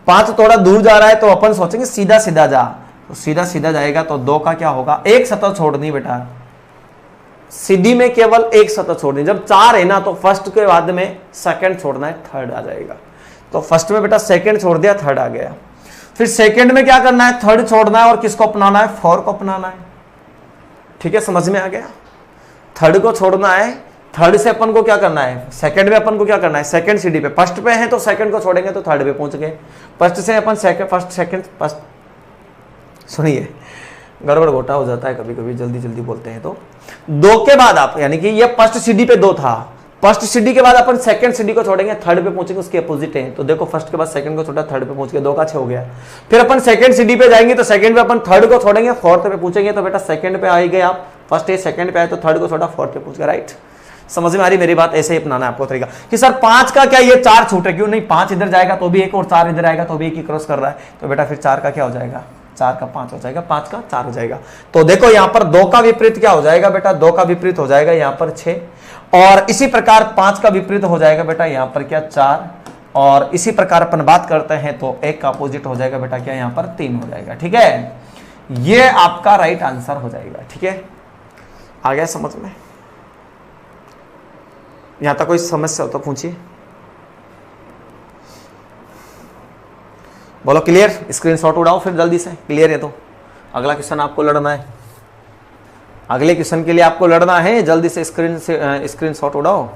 5 थोड़ा दूर जा रहा है तो अपन सोचेंगे सीधा सीधा जा, तो सीधा सीधा जाएगा तो 2 का क्या होगा, 1 सतह छोड़नी बेटा। सीधी में केवल 1 सतह छोड़नी। जब 4 है ना तो फर्स्ट के बाद में सेकंड छोड़ना है, थर्ड आ जाएगा। तो फर्स्ट में बेटा सेकंड छोड़ दिया, थर्ड आ गया। फिर सेकंड में क्या करना है, थर्ड छोड़ना है और किसको अपनाना है, 4 को अपनाना है। ठीक है, समझ में आ गया। थर्ड को छोड़ना है, थर्ड से अपन को क्या करना है, सेकंड में अपन को क्या करना है, सेकंड सीढ़ी पे, फर्स्ट पे है तो सेकंड को छोड़ेंगे तो थर्ड पे पहुंच गए। फर्स्ट से अपन सेकंड, फर्स्ट सेकंड फर्स्ट, सुनिए गड़बड़ घोटा हो जाता है कभी कभी, जल्दी जल्दी बोलते हैं। तो 2 के बाद आप, यानी कि ये फर्स्ट सीढ़ी पे 2 था, फर्स्ट सीढ़ी के बाद अपन सेकंड सीढ़ी को छोड़ेंगे, थर्ड पे पहुंचेंगे, उसके अपोजिट है। तो देखो फर्स्ट के बाद सेकंड को छोड़ा, थर्ड पे पहुंच गए, 2 का 6 हो गया। फिर अपन सेकंड सीढ़ी पे जाएंगे तो सेकंड पे अपन थर्ड को छोड़ेंगे, फोर्थ पे पहुंचेंगे। तो बेटा सेकंड पे आएंगे आप, फर्स्ट है सेकंड पे आए तो थर्ड को छोड़ा, फोर्थ पे पहुंच गया, राइट। समझ में आ रही मेरी बात? ऐसे ही अपनाना है आपको तरीका कि सर 5 का क्या ये 4 छूट है, क्यों नहीं, 5 इधर जाएगा तो भी 1 और 4 इधर आएगा तो भी 1 ही क्रॉस कर रहा है, तो बेटा फिर 4 का क्या हो जाएगा, 4 का 5 हो जाएगा, 5 का 4 हो जाएगा। तो देखो यहां पर 2 का विपरीत क्या हो जाएगा बेटा, 2 का विपरीत हो जाएगा यहां पर 6, और इसी प्रकार 5 का विपरीत हो जाएगा बेटा यहां पर क्या 4, और इसी प्रकार अपन बात करते हैं तो 1 का अपोजिट हो जाएगा बेटा क्या यहां पर 3 हो जाएगा। ठीक है, ये आपका राइट आंसर हो जाएगा। ठीक है, आ गया समझ में? यहां तक कोई समस्या हो तो पूछिए। बोलो क्लियर, स्क्रीनशॉट उड़ाओ फिर जल्दी से, क्लियर है तो अगला क्वेश्चन आपको लड़ना है, अगले क्वेश्चन के लिए आपको लड़ना है, जल्दी से स्क्रीनशॉट उड़ाओ।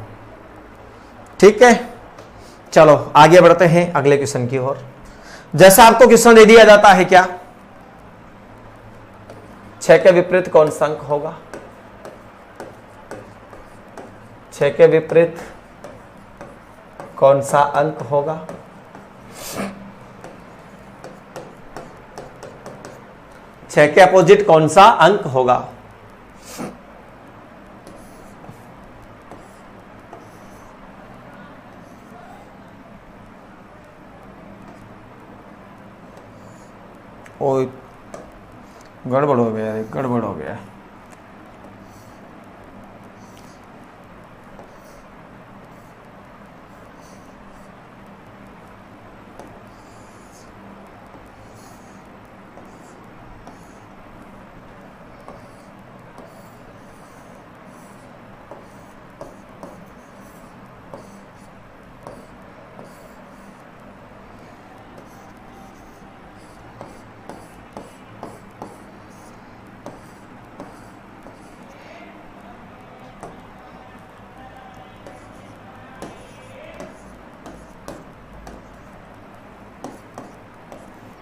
ठीक है, चलो आगे बढ़ते हैं अगले क्वेश्चन की ओर। जैसा आपको क्वेश्चन दे दिया जाता है क्या, 6 के विपरीत कौन सा अंक होगा, 6 के विपरीत कौन सा अंक होगा, छह के अपोजिट कौन सा अंक होगा। ओ गड़बड़ हो गया, गड़बड़ हो गया।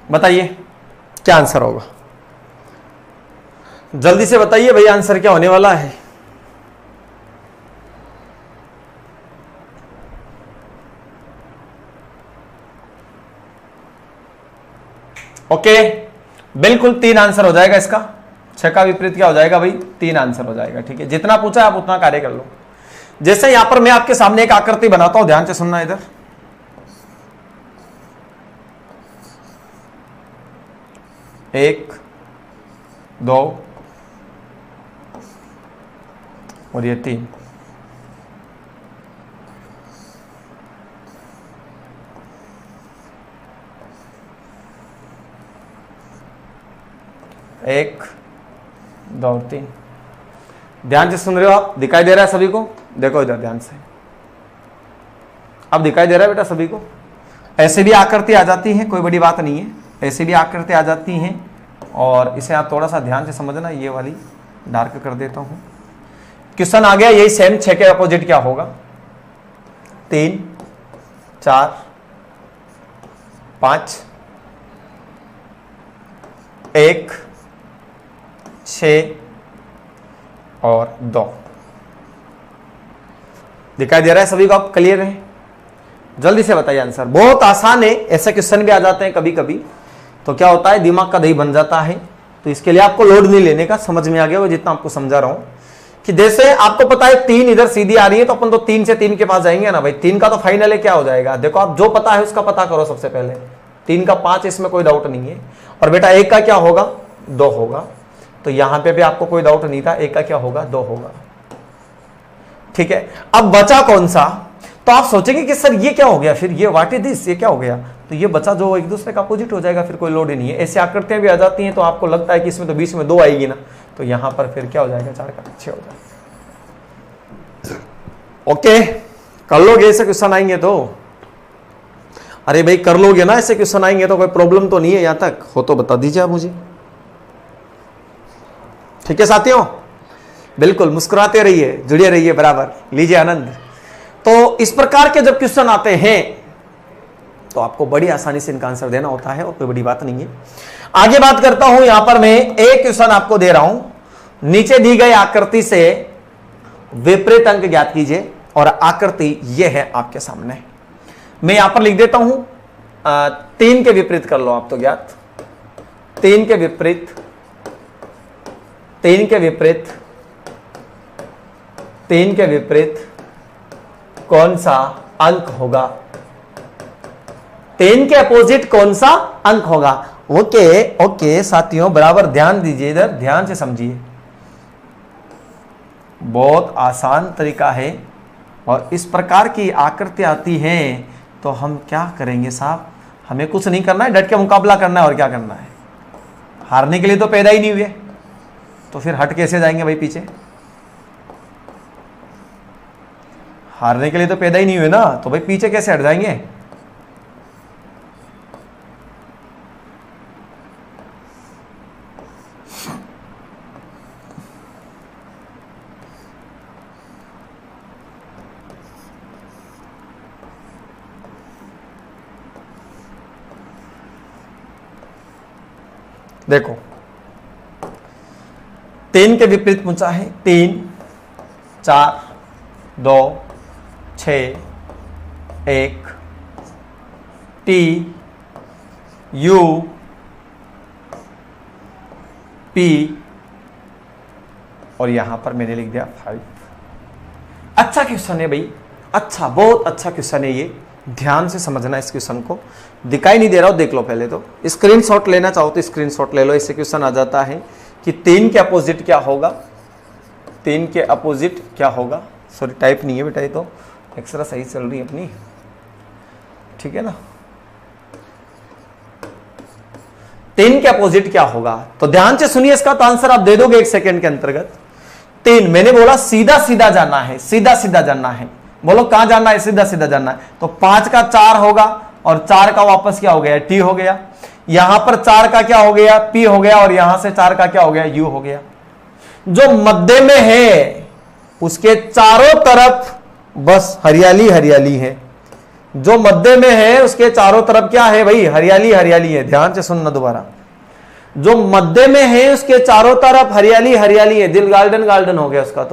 बताइए क्या आंसर होगा, जल्दी से बताइए भाई आंसर क्या होने वाला है। ओके, बिल्कुल 3 आंसर हो जाएगा इसका, 6 का विपरीत क्या हो जाएगा भाई, 3 आंसर हो जाएगा। ठीक है, जितना पूछा आप उतना कार्य कर लो। जैसे यहां पर मैं आपके सामने एक आकृति बनाता हूं, ध्यान से सुनना इधर। 1 2 और ये 3, एक 2 और 3। ध्यान से सुन रहे हो आप, दिखाई दे रहा है सभी को? देखो इधर ध्यान से, अब दिखाई दे रहा है बेटा सभी को? ऐसे भी आकृति आ जाती है, कोई बड़ी बात नहीं है, ऐसे भी आकृति आ जाती हैं, और इसे आप थोड़ा सा ध्यान से समझना। ये वाली डार्क कर देता हूं। क्वेश्चन आ गया यही सेम, 6 के अपोजिट क्या होगा, 3 4 5 1 6 और 2। दिखाई दे रहा है सभी को? आप क्लियर है? जल्दी से बताइए आंसर, बहुत आसान है। ऐसे क्वेश्चन भी आ जाते हैं कभी कभी, तो क्या होता है दिमाग का दही बन जाता है। तो इसके लिए आपको लोड नहीं लेने का, समझ में आ गया वो जितना आपको समझा रहा हूं। कि जैसे आपको पता है 3 इधर सीधी आ रही है, तो अपन तो 3 से 3 के पास जाएंगे ना भाई। 3 का तो फाइनल है, क्या हो जाएगा देखो, आप जो पता है उसका पता करो सबसे पहले। 3 का 5, इसमें कोई डाउट नहीं है। और बेटा 1 का क्या होगा, 2 होगा। तो यहां पे भी आपको कोई डाउट नहीं था, 1 का क्या होगा, 2 होगा। ठीक है, अब बचा कौन सा? तो आप सोचेंगे कि सर ये क्या हो गया, फिर ये व्हाट इज दिस, ये क्या हो गया? तो ये बचा जो एक दूसरे का अपोजिट हो जाएगा, फिर कोई लोड ही नहीं है। ऐसी आकृतियां भी आ जाती हैं, तो आपको लगता है कि इसमें तो बीच में 2 आएगी ना, तो यहां पर फिर क्या हो जाएगा, 4 का 6 हो जाएगा। ओके, कर लोगे ऐसे क्वेश्चन आएंगे तो? अरे भाई कर लोगे ना ऐसे क्वेश्चन आएंगे तो, कोई प्रॉब्लम तो नहीं है? यहां तक हो तो बता दीजिए आप मुझे। ठीक है साथियों, बिल्कुल मुस्कुराते रहिए, जुड़े रहिए बराबर, लीजिए आनंद। तो इस प्रकार के जब क्वेश्चन आते हैं तो आपको बड़ी आसानी से इनका आंसर देना होता है, और कोई बड़ी बात नहीं है। आगे बात करता हूं, यहां पर मैं एक क्वेश्चन आपको दे रहा हूं। नीचे दी गई आकृति से विपरीत अंक ज्ञात कीजिए, और आकृति यह है आपके सामने। मैं यहां पर लिख देता हूं 3 के विपरीत कर लो आप तो ज्ञात। 3 के विपरीत 3 के विपरीत कौन सा अंक होगा? 3 के अपोजिट कौन सा अंक होगा? ओके साथियों, बराबर ध्यान दीजिए, इधर ध्यान से समझिए। बहुत आसान तरीका है और इस प्रकार की आकृति आती हैं तो हम क्या करेंगे साहब? हमें कुछ नहीं करना है, डट के मुकाबला करना है। और क्या करना है? हारने के लिए तो पैदा ही नहीं हुए, तो फिर हट कैसे जाएंगे भाई पीछे? हारने के लिए तो पैदा ही नहीं हुए ना, तो भाई पीछे कैसे हट जाएंगे? देखो 3 के विपरीत पूछा है। 3, 4, 2, 6, 1, T, U, P और यहां पर मैंने लिख दिया 5। अच्छा क्वेश्चन है भाई, अच्छा, बहुत अच्छा क्वेश्चन है ये। ध्यान से समझना इस क्वेश्चन को। दिखाई नहीं दे रहा हो, देख लो पहले तो। स्क्रीनशॉट लेना चाहो तो स्क्रीनशॉट ले लो। इससे क्वेश्चन आ जाता है कि 3 के अपोजिट क्या होगा? 3 के अपोजिट क्या होगा? सॉरी, टाइप नहीं है बेटा, ये तो एक्स्ट्रा सही चल रही है अपनी, ठीक है ना। 3 के अपोजिट क्या होगा? तो ध्यान से सुनिए, इसका तो आंसर आप दे दोगे 1 सेकेंड के अंतर्गत। 3, मैंने बोला सीधा सीधा जाना है, सीधा सीधा जाना है। बोलो कहां जाना है? सीधा सीधा जाना है। तो 5 का 4 होगा और 4 का वापस क्या हो गया? T हो गया। यहां पर 4 का क्या हो गया? P हो गया। और यहां से 4 का क्या हो गया? U हो गया। जो मध्य में है उसके चारों तरफ बस हरियाली हरियाली है। जो मध्य में है उसके चारों तरफ क्या है भाई? हरियाली हरियाली है। ध्यान से सुनना दोबारा। जो मध्य में है उसके चारों तरफ हरियाली हरियाली है। दिल गार्डन गार्डन हो गया उसका।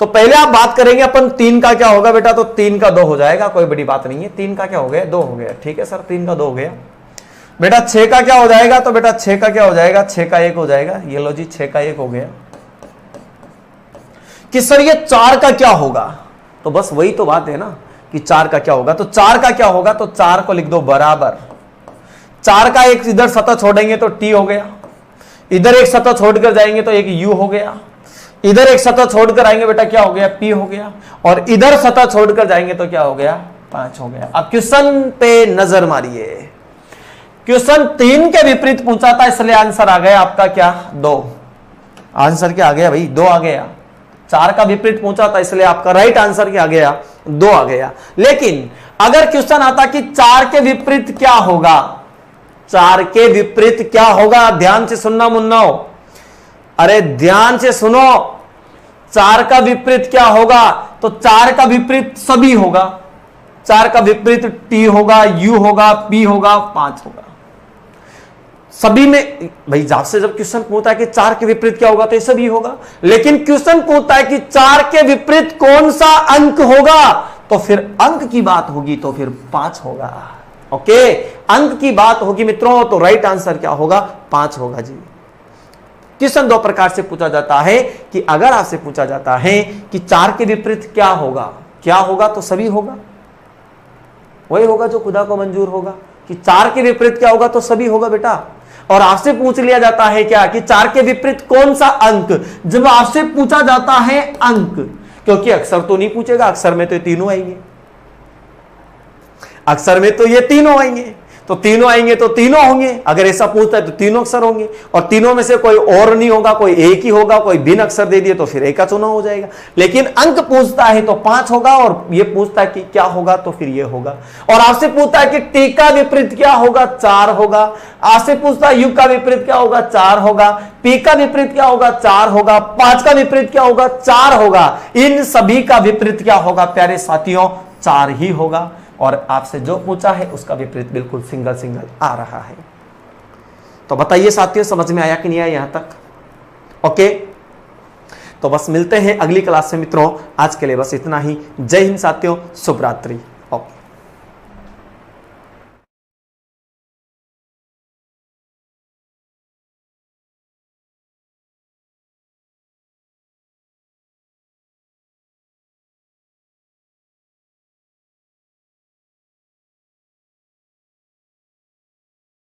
तो पहले आप बात करेंगे अपन 3 का क्या होगा बेटा? तो 3 का 2 हो जाएगा, कोई बड़ी बात नहीं है। 3 का क्या हो गया? 2 हो गया। ठीक है सर, 3 का 2 हो गया। बेटा 6 का क्या हो जाएगा? तो बेटा 6 का क्या हो जाएगा? 6 का 1 हो जाएगा। ये लो जी, 6 का 1 हो गया। कि सर ये 4 का क्या होगा? तो बस वही तो बात है ना कि 4 का क्या होगा। तो 4 का क्या होगा? तो 4 को लिख दो बराबर। 4 का एक इधर सतह छोड़ेंगे तो T हो गया। इधर एक सतह छोड़कर जाएंगे तो एक U हो गया। इधर एक सतह छोड़कर आएंगे बेटा क्या हो गया? P हो गया। और इधर सतह छोड़कर जाएंगे तो क्या हो गया? 5 हो गया। अब क्वेश्चन पे नजर मारिए। क्वेश्चन 3 के विपरीत पूछा था, इसलिए आंसर आ गया आपका क्या? 2। आंसर क्या आ गया भाई? 2 आ गया। 4 का विपरीत पूछा था, इसलिए आपका राइट आंसर क्या आ गया? 2 आ गया। लेकिन अगर क्वेश्चन आता कि 4 के विपरीत क्या होगा? 4 के विपरीत क्या होगा? ध्यान से सुनना मुन्नाओ, अरे ध्यान से सुनो। 4 का विपरीत क्या होगा? तो 4 का विपरीत सभी होगा। 4 का विपरीत T होगा, U होगा, P होगा, 5 होगा। सभी में भाई आपसे जब क्वेश्चन पूछता है कि 4 के विपरीत क्या होगा तो ये सभी होगा। लेकिन क्वेश्चन पूछता है कि 4 के विपरीत कौन सा अंक होगा, तो फिर अंक की बात होगी तो फिर 5 होगा। ओके, अंक की बात होगी मित्रों, तो राइट आंसर क्या होगा? 5 होगा जी। क्वेश्चन 2 प्रकार से पूछा जाता है कि अगर आपसे पूछा जाता है कि 4 के विपरीत क्या होगा, क्या होगा तो सभी होगा। वही होगा जो खुदा को मंजूर होगा। कि 4 के विपरीत क्या होगा तो सभी होगा बेटा। और आपसे पूछ लिया जाता है क्या कि 4 के विपरीत कौन सा अंक, जब आपसे पूछा जाता है अंक, क्योंकि अक्षर तो नहीं पूछेगा, अक्षर में तो तीनों आएंगे, अक्षर में तो ये तीनों आएंगे, तो तीनों आएंगे तो तीनों होंगे। अगर ऐसा पूछता है तो तीनों अक्षर होंगे, और तीनों में से कोई और नहीं होगा, कोई एक ही होगा, कोई भिन्न अक्षर दे दिए तो फिर एक का चुनाव हो जाएगा। लेकिन अंक पूछता है तो 5 होगा, और ये पूछता है कि क्या होगा तो फिर ये होगा। और आपसे पूछता है कि टी का विपरीत क्या होगा, 4 होगा। आपसे पूछता है यू का विपरीत क्या होगा, 4 होगा। पी का विपरीत क्या होगा, 4 होगा। 5 का विपरीत क्या होगा, 4 होगा। इन सभी का विपरीत क्या होगा प्यारे साथियों, 4 ही होगा। और आपसे जो पूछा है उसका विपरीत बिल्कुल सिंगल सिंगल आ रहा है। तो बताइए साथियों, समझ में आया कि नहीं आया यहां तक? ओके, तो बस मिलते हैं अगली क्लास में मित्रों। आज के लिए बस इतना ही। जय हिंद साथियों, शुभ रात्रि।